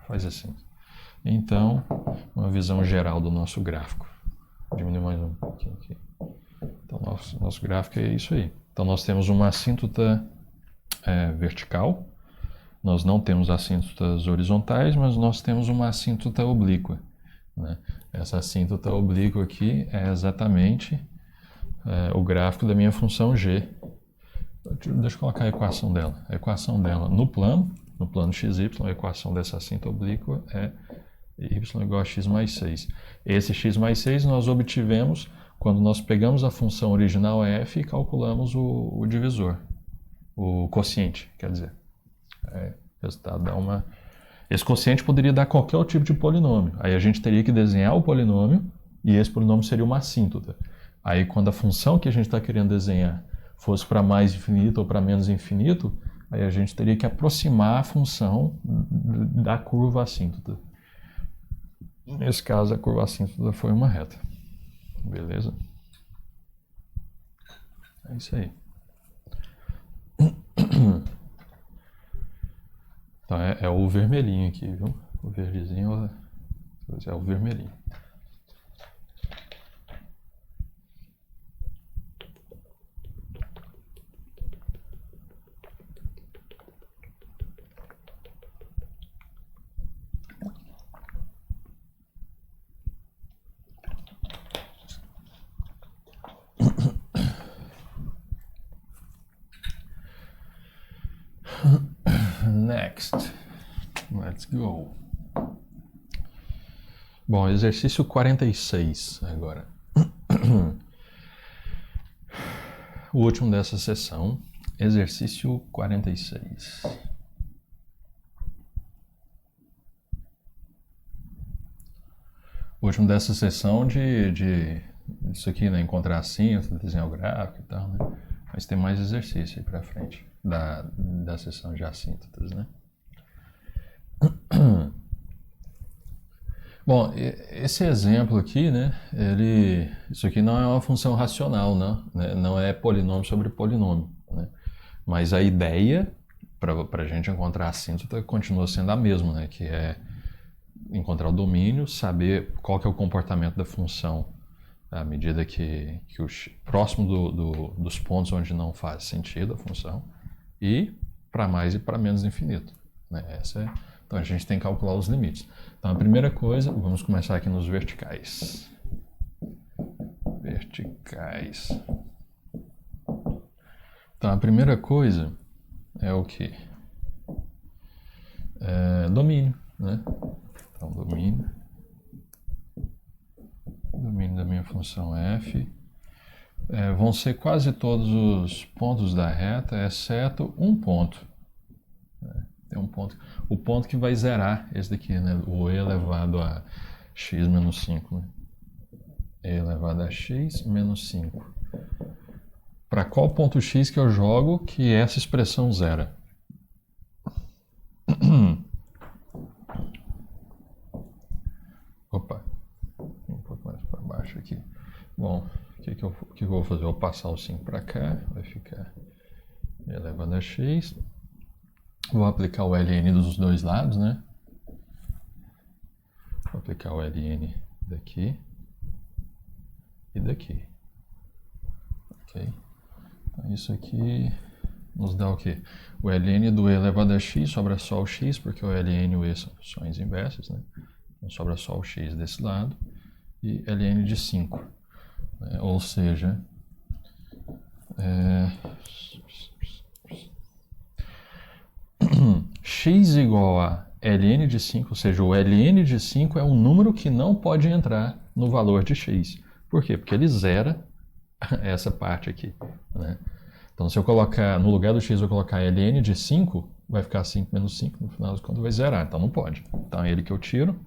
faz assim. Então, uma visão geral do nosso gráfico. Diminui mais um pouquinho aqui. Então, nosso gráfico é isso aí. Então, nós temos uma assíntota vertical, nós não temos assíntotas horizontais, mas nós temos uma assíntota oblíqua, né? Essa assíntota oblíqua aqui é exatamente o gráfico da minha função g. Deixa eu colocar a equação dela. A equação dela no plano xy, a equação dessa assíntota oblíqua é y igual a x mais 6. Esse x mais 6 nós obtivemos quando nós pegamos a função original f e calculamos o divisor, o quociente, quer dizer. O resultado dá uma... Esse quociente poderia dar qualquer tipo de polinômio. Aí a gente teria que desenhar o polinômio e esse polinômio seria uma assíntota. Aí quando a função que a gente está querendo desenhar fosse para mais infinito ou para menos infinito, aí a gente teria que aproximar a função da curva assíntota. Nesse caso, a curva assíntota foi uma reta. Beleza? É isso aí. Então é o vermelhinho aqui, viu? O verdezinho é o vermelhinho. Next. Let's go. Bom, exercício 46 agora. O último dessa sessão, exercício 46. O último dessa sessão de isso aqui, né? Encontrar assíntota, desenhar o gráfico e tal, né? Mas tem mais exercício aí pra frente da sessão de assíntotas, né? Bom, esse exemplo aqui, né? Isso aqui não é uma função racional, não, né? Não é polinômio sobre polinômio, né? Mas a ideia para a gente encontrar a assíntota continua sendo a mesma, né? Que é encontrar o domínio, saber qual que é o comportamento da função à medida que próximo dos pontos onde não faz sentido a função, e para mais e para menos infinito, né? Então a gente tem que calcular os limites. Então a primeira coisa, vamos começar aqui nos verticais. Verticais. Então a primeira coisa é o que? Domínio, né? Então domínio da minha função f vão ser quase todos os pontos da reta, exceto um ponto. Tem um ponto. O ponto que vai zerar esse daqui, né? O e elevado a x menos 5. Né? E elevado a x menos 5. Para qual ponto x que eu jogo que essa expressão zera? Opa, um pouco mais para baixo aqui. Bom, o que eu vou fazer? Eu vou passar o 5 para cá, vai ficar elevado a x. Vou aplicar o ln dos dois lados, né? Vou aplicar o ln daqui e daqui. Ok? Então isso aqui nos dá o quê? O ln do e elevado a x sobra só o x, porque o ln e o e são funções inversas, né? Então sobra só o x desse lado e ln de 5. Né? Ou seja, x igual a ln de 5, ou seja, o ln de 5 é um número que não pode entrar no valor de x. Por quê? Porque ele zera essa parte aqui, né? Então, se eu colocar, no lugar do x, eu colocar ln de 5, vai ficar 5 menos 5, no final das contas vai zerar, então não pode. Então, é ele que eu tiro.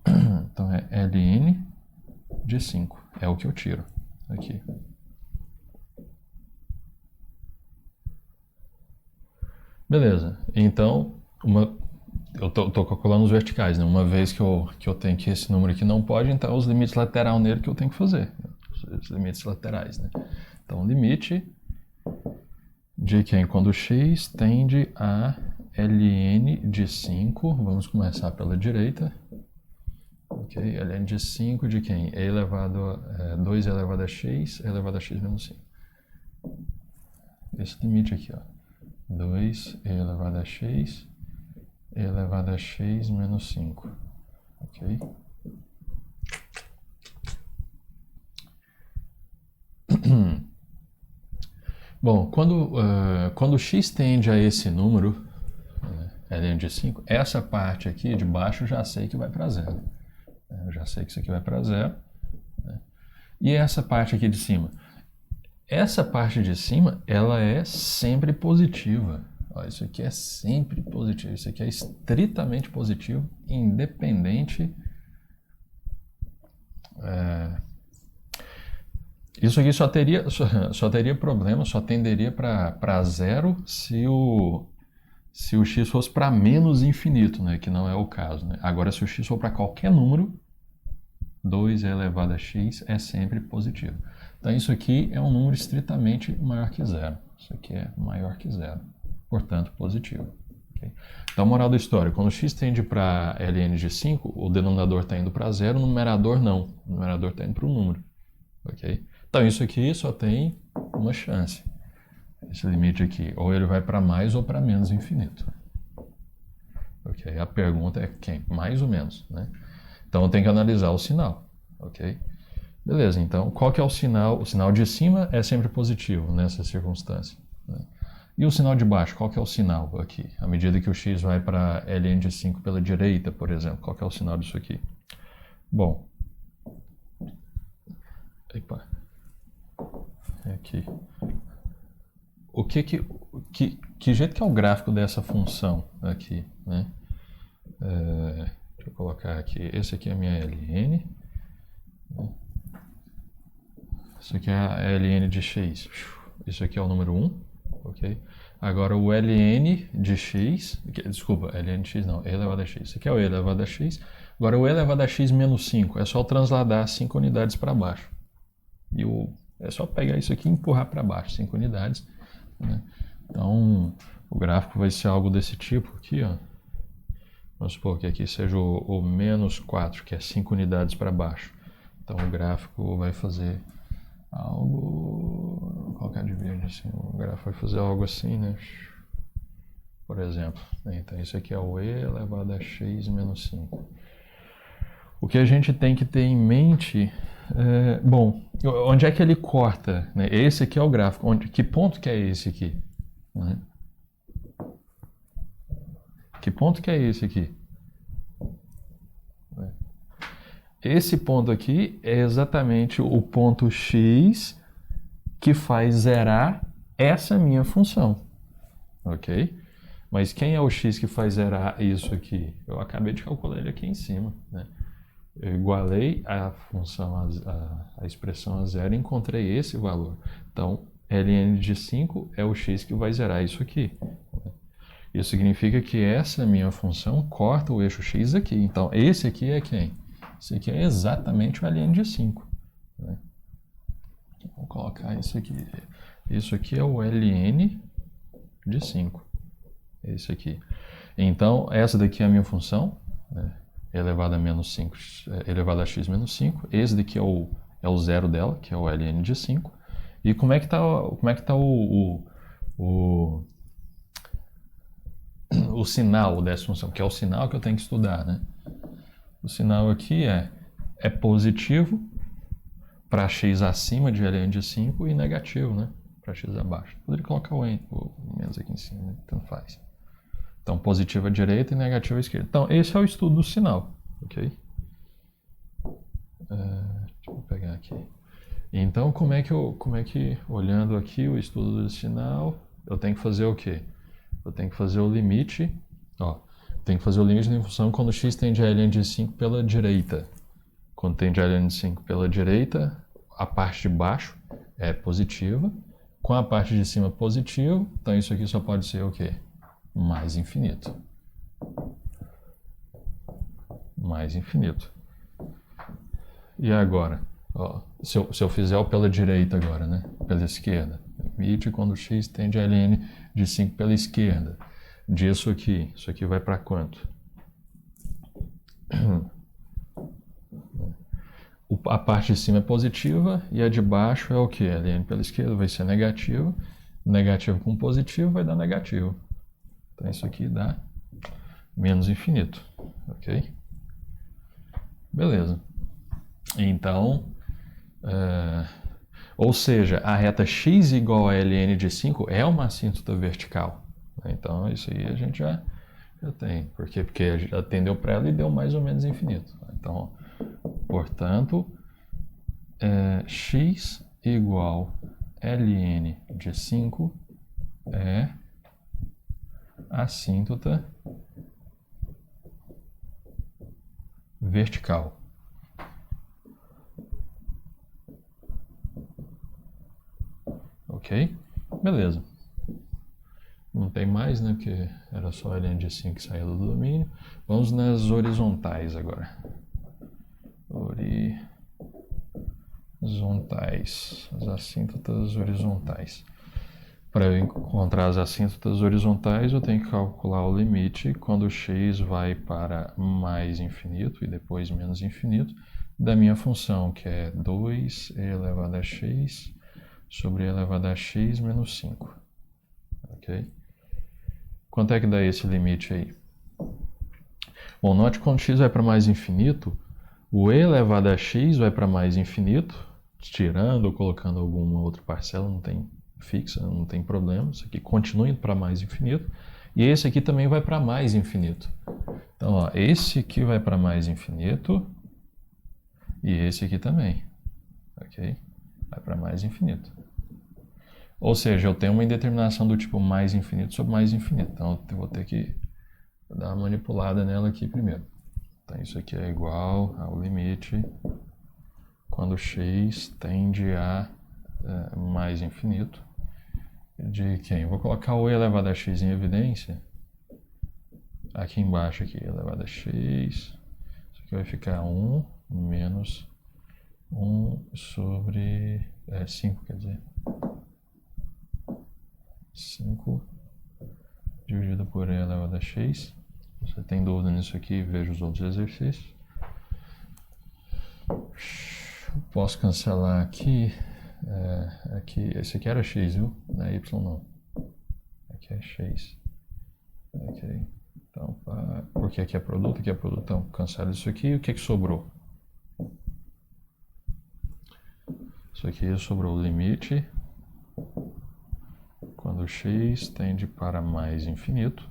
Então, é ln de 5, é o que eu tiro aqui. Beleza, então, eu estou calculando os verticais, né? Uma vez que eu tenho que esse número aqui não pode, então os limites laterais nele que eu tenho que fazer, os limites laterais, né? Então, limite de quem quando x tende a ln de 5, vamos começar pela direita, ok? Ln de 5 de quem? 2 elevado a x, elevado a x menos 5. Esse limite aqui, ó. 2 elevado a x elevado a x menos 5. Ok? Bom, quando x tende a esse número, ln de 5, essa parte aqui de baixo eu já sei que vai para zero. Eu já sei que isso aqui vai para zero. E essa parte aqui de cima? Essa parte de cima, ela é sempre positiva. Ó, isso aqui é sempre positivo. Isso aqui é estritamente positivo, independente... Isso aqui só teria problema, só tenderia para zero se o x fosse para menos infinito, né? Que não é o caso. Né? Agora, se o x for para qualquer número, 2 elevado a x é sempre positivo. Então, isso aqui é um número estritamente maior que zero. Isso aqui é maior que zero, portanto, positivo. Okay? Então, moral da história, quando x tende para ln de 5, o denominador está indo para zero, o numerador não. O numerador está indo para o número. Okay? Então, isso aqui só tem uma chance. Esse limite aqui, ou ele vai para mais ou para menos infinito. Ok? A pergunta é quem? Mais ou menos, né? Então, eu tenho que analisar o sinal. Ok? Beleza, então, qual que é o sinal? O sinal de cima é sempre positivo nessa circunstância. Né? E o sinal de baixo, qual que é o sinal aqui? À medida que o x vai para ln de 5 pela direita, por exemplo, qual que é o sinal disso aqui? Bom, aqui. Que jeito que é o gráfico dessa função aqui, né? Deixa eu colocar aqui. Esse aqui é a minha ln. Isso aqui é a ln de x. Isso aqui é o número 1, ok? Agora o ln de x, desculpa, ln de x não, e elevado a x. Isso aqui é o e elevado a x. Agora o e elevado a x menos 5, é só transladar 5 unidades para baixo. E é só pegar isso aqui e empurrar para baixo, 5 unidades. Né? Então, o gráfico vai ser algo desse tipo aqui, ó. Vamos supor que aqui seja o menos 4, que é 5 unidades para baixo. Então, o gráfico vai fazer algo... Vou colocar de verde assim. O gráfico vai fazer algo assim, né? Por exemplo. Então, isso aqui é o e elevado a x menos 5. O que a gente tem que ter em mente... bom, onde é que ele corta? Né? Esse aqui é o gráfico. Que ponto que é esse aqui? Né? Que ponto que é esse aqui? Esse ponto aqui é exatamente o ponto x que faz zerar essa minha função. Ok? Mas quem é o x que faz zerar isso aqui? Eu acabei de calcular ele aqui em cima. Né? Eu igualei a função, a expressão a zero e encontrei esse valor. Então, ln de 5 é o x que vai zerar isso aqui. Isso significa que essa minha função corta o eixo x aqui. Então, esse aqui é quem? Esse aqui é exatamente o ln de 5. Né? Vou colocar isso aqui. Isso aqui é o ln de 5. Esse aqui. Então, essa daqui é a minha função. Né? Elevado a menos 5, elevado a x menos 5. Esse daqui é o zero dela, que é o ln de 5. E como é que está o sinal dessa função? Que é o sinal que eu tenho que estudar, né? O sinal aqui é positivo para x acima de ln de 5 e negativo, né? Para x abaixo. Poderia colocar o menos aqui em cima, né? Tanto faz. Então, positivo à direita e negativo à esquerda. Então, esse é o estudo do sinal, ok? Deixa eu pegar aqui. Então, como é que, olhando aqui o estudo do sinal, eu tenho que fazer o quê? Eu tenho que fazer o limite, ó, tem que fazer o limite da função quando x tende a ln de 5 pela direita. Quando tende a ln de 5 pela direita, a parte de baixo é positiva, com a parte de cima positiva, então isso aqui só pode ser o quê? Mais infinito. Mais infinito. E agora? Ó, se eu fizer o pela direita agora, né? Pela esquerda. Limite quando x tende a ln de 5 pela esquerda. Disso aqui. Isso aqui vai para quanto? A parte de cima é positiva e a de baixo é o que? A ln pela esquerda vai ser negativa. Negativo com positivo vai dar negativo. Então isso aqui dá menos infinito, ok? Beleza. Então, ou seja, a reta x igual a ln de 5 é uma assíntota vertical. Então isso aí a gente já tem. Por quê? Porque a gente atendeu para ela e deu mais ou menos infinito. Então, portanto, x igual ln de 5 é assíntota vertical. Ok? Beleza. Não tem mais, né? Porque era só ln de 5 que saía do domínio. Vamos nas horizontais agora. Horizontais. As assíntotas horizontais. Para eu encontrar as assíntotas horizontais, eu tenho que calcular o limite quando x vai para mais infinito e depois menos infinito da minha função, que é 2e elevado a x sobre e elevado a x menos 5. Ok? Quanto é que dá esse limite aí? Bom, note que quando x vai para mais infinito, o e elevado a x vai para mais infinito, tirando ou colocando alguma outra parcela, não tem fixa, não tem problema. Isso aqui continua indo para mais infinito. E esse aqui também vai para mais infinito. Então, ó, esse aqui vai para mais infinito e esse aqui também. Ok? Vai para mais infinito. Ou seja, eu tenho uma indeterminação do tipo mais infinito sobre mais infinito. Então, eu vou ter que dar uma manipulada nela aqui primeiro. Então, isso aqui é igual ao limite quando x tende a mais infinito de quem? Vou colocar o e elevado a x em evidência. Aqui embaixo, aqui, elevado a x. Isso aqui vai ficar 1 menos 1 sobre 5, quer dizer. 5 dividido por e elevado a x. Se você tem dúvida nisso aqui, veja os outros exercícios. Posso cancelar aqui. Aqui, esse aqui era x, viu? Não é y não. Aqui é x. Ok. Então, porque aqui é produto, aqui é produto. Então, cancela isso aqui. E o que sobrou? Isso aqui sobrou o limite quando x tende para mais infinito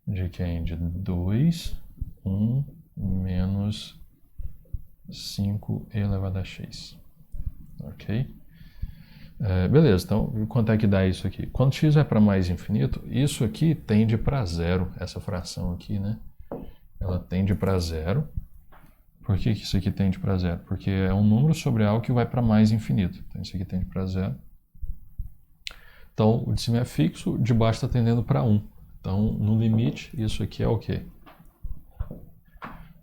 de quem? De 2, 1 menos 5 elevado a x. Ok? Beleza, então quanto é que dá isso aqui? Quando x vai para mais infinito, isso aqui tende para zero, essa fração aqui, né? Ela tende para zero. Por que isso aqui tende para zero? Porque é um número sobre algo que vai para mais infinito. Então isso aqui tende para zero. Então o de cima é fixo, o de baixo está tendendo para 1. Então no limite, isso aqui é o quê?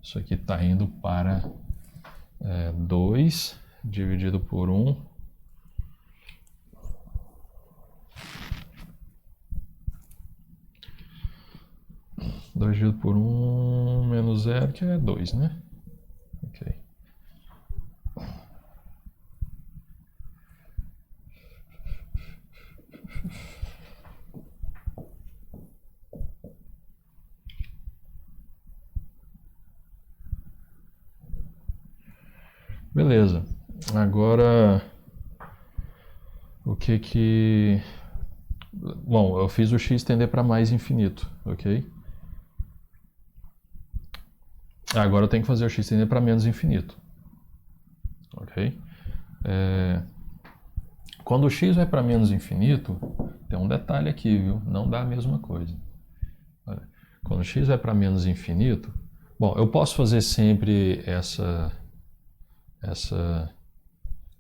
Isso aqui está indo para 2 dividido por 1. 2 dividido por 1 menos 0, que é 2, né? Ok. Beleza. Agora, o que... Bom, eu fiz o x tender para mais infinito, ok? Agora eu tenho que fazer o x tender para menos infinito, ok? Quando o x vai para menos infinito, tem um detalhe aqui, viu? Não dá a mesma coisa. Olha, quando o x vai para menos infinito, bom, eu posso fazer sempre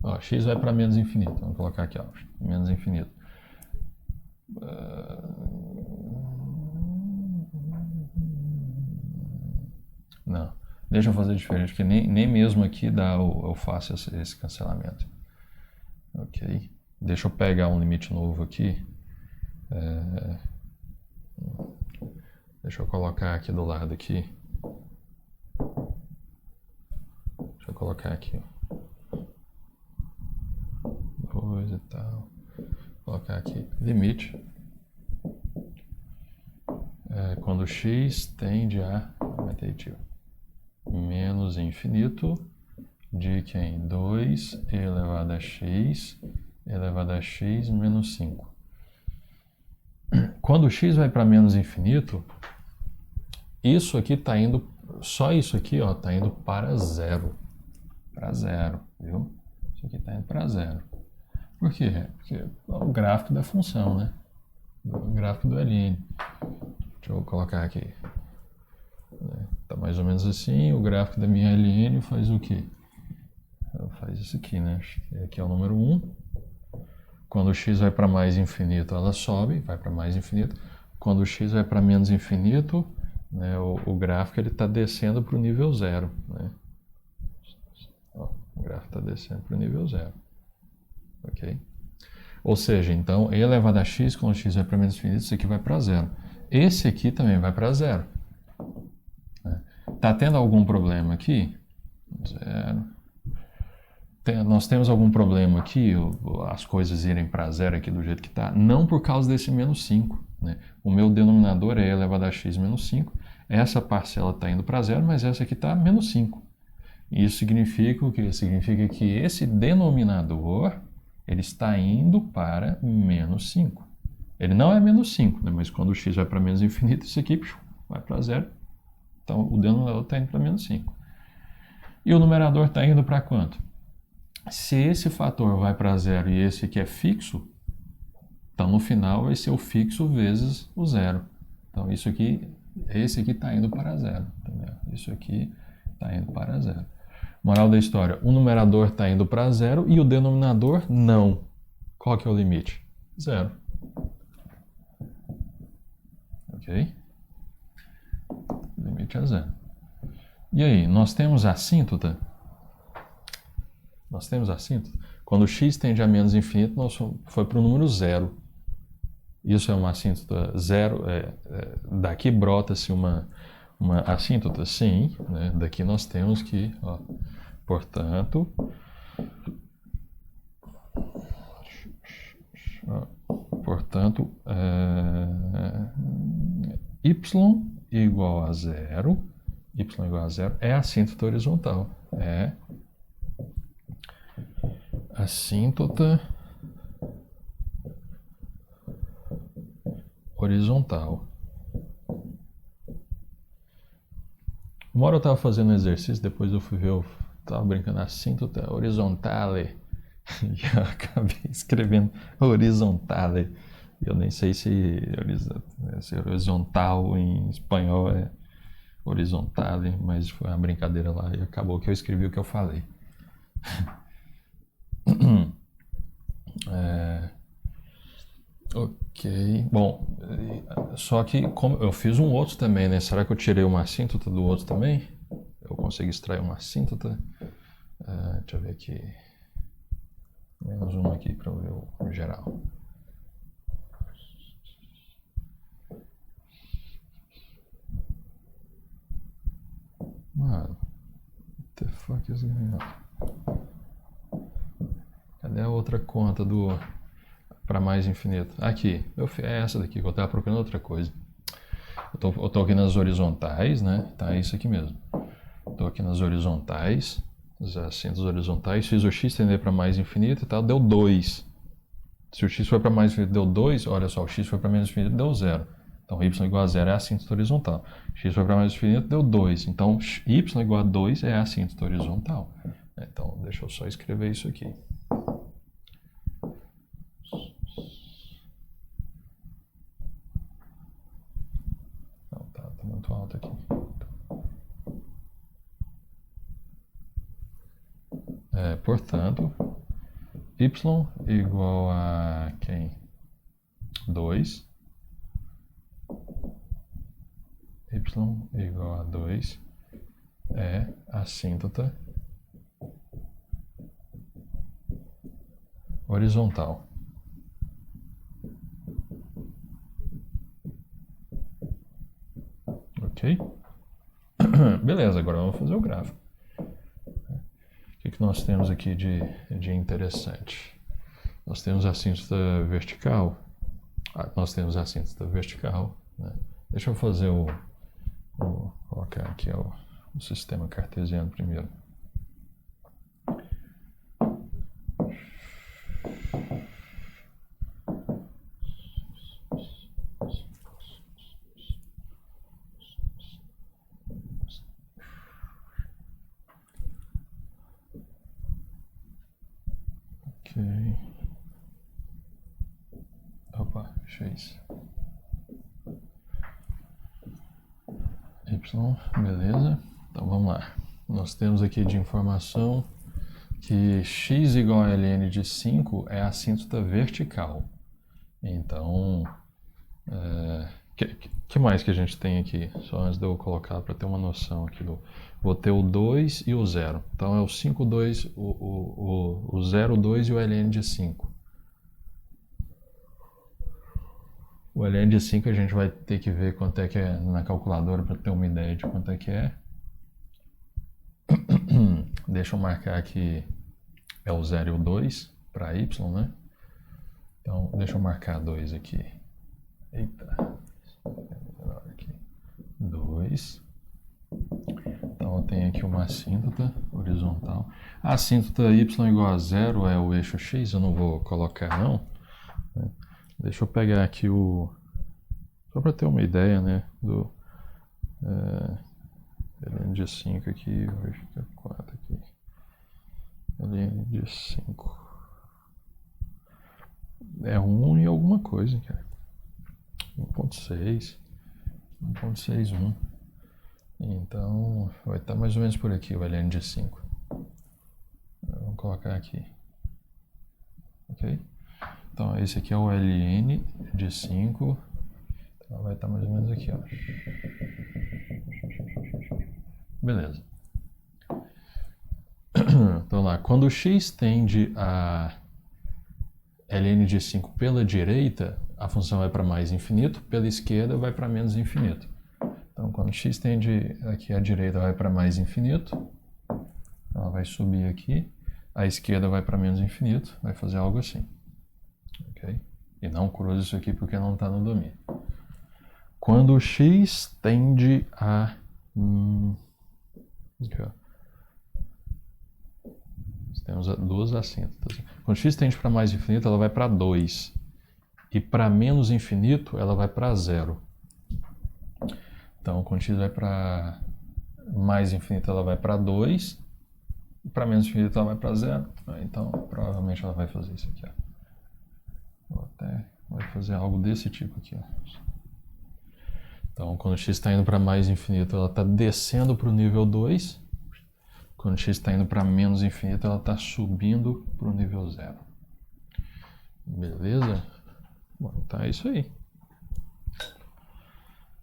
ó, x vai para menos infinito. Vamos colocar aqui, ó, menos infinito. Não, deixa eu fazer diferente, porque nem mesmo aqui eu faço esse cancelamento. Ok, deixa eu pegar um limite novo aqui. Deixa eu colocar aqui do lado aqui. Deixa eu colocar aqui, ó. 2 e tal. Vou colocar aqui, limite, quando x tende a, menos infinito, de quem? 2 elevado a x menos 5. Quando x vai para menos infinito, isso aqui está indo, só isso aqui está indo para zero. Para zero, viu? Isso aqui está indo para zero. Por quê? Porque é o gráfico da função, né? O gráfico do ln. Deixa eu colocar aqui. Está mais ou menos assim, o gráfico da minha ln faz o quê? Faz isso aqui, né? Aqui é o número 1. Quando o x vai para mais infinito, ela sobe, vai para mais infinito. Quando o x vai para menos infinito, né, o gráfico está descendo para o nível 0. Né? O gráfico está descendo para o nível 0. Ok? Ou seja, então, e elevado a x, quando o x vai para menos infinito, isso aqui vai para 0. Esse aqui também vai para 0. Está tendo algum problema aqui? 0. Nós temos algum problema aqui, as coisas irem para 0 aqui do jeito que está? Não por causa desse menos 5. Né? O meu denominador é elevado a x menos 5. Essa parcela está indo para 0, mas essa aqui está menos 5. Isso significa o quê? Significa que esse denominador ele está indo para menos 5. Ele não é menos 5, né? Mas quando o x vai para menos infinito, isso aqui vai para 0. Então o denominador está indo para menos 5. E o numerador está indo para quanto? Se esse fator vai para 0 e esse aqui é fixo, então no final vai ser o fixo vezes o 0. Então esse aqui está indo para 0. Entendeu? Isso aqui está indo para 0. Moral da história, o numerador está indo para 0 e o denominador não. Qual que é o limite? 0. Ok? O limite é 0. E aí, nós temos assíntota? Nós temos assíntota? Quando o x tende a menos infinito, foi para o número 0. Isso é uma assíntota 0. Daqui brota-se uma assíntota? Sim. Né? Daqui nós temos que, portanto, y igual a 0, é assíntota horizontal. É assíntota horizontal. Uma hora eu estava fazendo um exercício, depois eu fui ver, eu estava brincando, assíntota horizontale, e eu acabei escrevendo horizontale. Eu nem sei se horizontal em espanhol é horizontale, mas foi uma brincadeira lá e acabou que eu escrevi o que eu falei. Ok, bom, só que como eu fiz um outro também, né? Será que eu tirei uma assíntota do outro também? Eu consigo extrair uma assíntota? Deixa eu ver aqui. Menos uma aqui para eu ver o geral. Mano, what the fuck is going on? Cadê a outra conta do para mais infinito? Aqui, é essa daqui que eu estava procurando outra coisa. Eu tô aqui nas horizontais, né? Tá, isso aqui mesmo. Estou aqui nas horizontais, os assíntotas horizontais, fiz o x tender para mais infinito e tal, deu 2. Se o x foi para mais infinito, deu 2, olha só, o x foi para menos infinito, deu 0. Então, y igual a 0 é a assíntota horizontal. X foi para mais infinito, deu 2. Então, y igual a 2 é a assíntota horizontal. Então, deixa eu só escrever isso aqui. Não, tá muito alto aqui. Portanto, y igual a quem? 2. Y igual a 2 é assíntota horizontal. Ok? Beleza, agora vamos fazer o gráfico. O que nós temos aqui de interessante? nós temos a assíntota vertical. Nós temos a assíntota vertical, né? Deixa eu fazer colocar aqui o sistema cartesiano primeiro. Ok. Opa, x. Y, beleza. Então vamos lá. Nós temos aqui de informação que x igual a ln de 5 é a assíntota vertical. Então, que mais que a gente tem aqui? Só antes de eu colocar para ter uma noção aqui vou ter o 2 e o 0. Então é o 5, 2, o 0, 2 e o ln de 5. O ln de 5 a gente vai ter que ver quanto é que é na calculadora para ter uma ideia de quanto é que é. Deixa eu marcar aqui, é o 0 e o 2 para y, né? Então, deixa eu marcar 2 aqui. Eita. 2. Então, eu tenho aqui uma assíntota horizontal. A assíntota y igual a 0 é o eixo x, eu não vou colocar não. Deixa eu pegar aqui só para ter uma ideia, né, do ln de 5 aqui, vai ficar 4 aqui. ln de 5 é 1 e alguma coisa, cara. 1.6, 1.61. Então, vai estar mais ou menos por aqui o ln de 5. Vamos colocar aqui. Ok? Então, esse aqui é o ln de 5. Então, vai estar mais ou menos aqui, ó. Beleza. Então, lá, quando x tende a ln de 5 pela direita, a função vai para mais infinito, pela esquerda vai para menos infinito. Então, quando x tende aqui à direita vai para mais infinito, ela vai subir aqui, a esquerda vai para menos infinito, vai fazer algo assim. Ok? E não cruza isso aqui porque não está no domínio. Quando x tende a... aqui, ó. Nós temos duas assíntotas. Quando x tende para mais infinito, ela vai para 2. E para menos infinito, ela vai para 0. Então, quando x vai para mais infinito, ela vai para 2. E para menos infinito, ela vai para 0. Então, provavelmente ela vai fazer isso aqui, ó. Vai fazer algo desse tipo aqui, ó. Então, quando x está indo para mais infinito, ela está descendo para o nível 2. Quando x está indo para menos infinito, ela está subindo para o nível 0. Beleza? Bom, então é isso aí.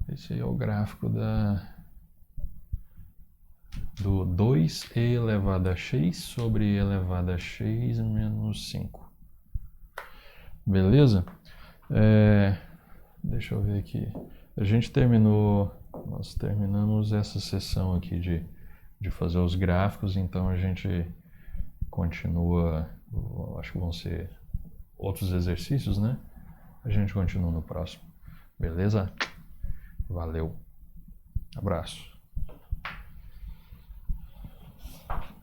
Esse aí é o gráfico do 2e elevado a x sobre e elevado a x menos 5. Beleza? Deixa eu ver aqui. Nós terminamos essa sessão aqui de fazer os gráficos, então a gente continua, acho que vão ser outros exercícios, né? A gente continua no próximo. Beleza? Valeu. Abraço.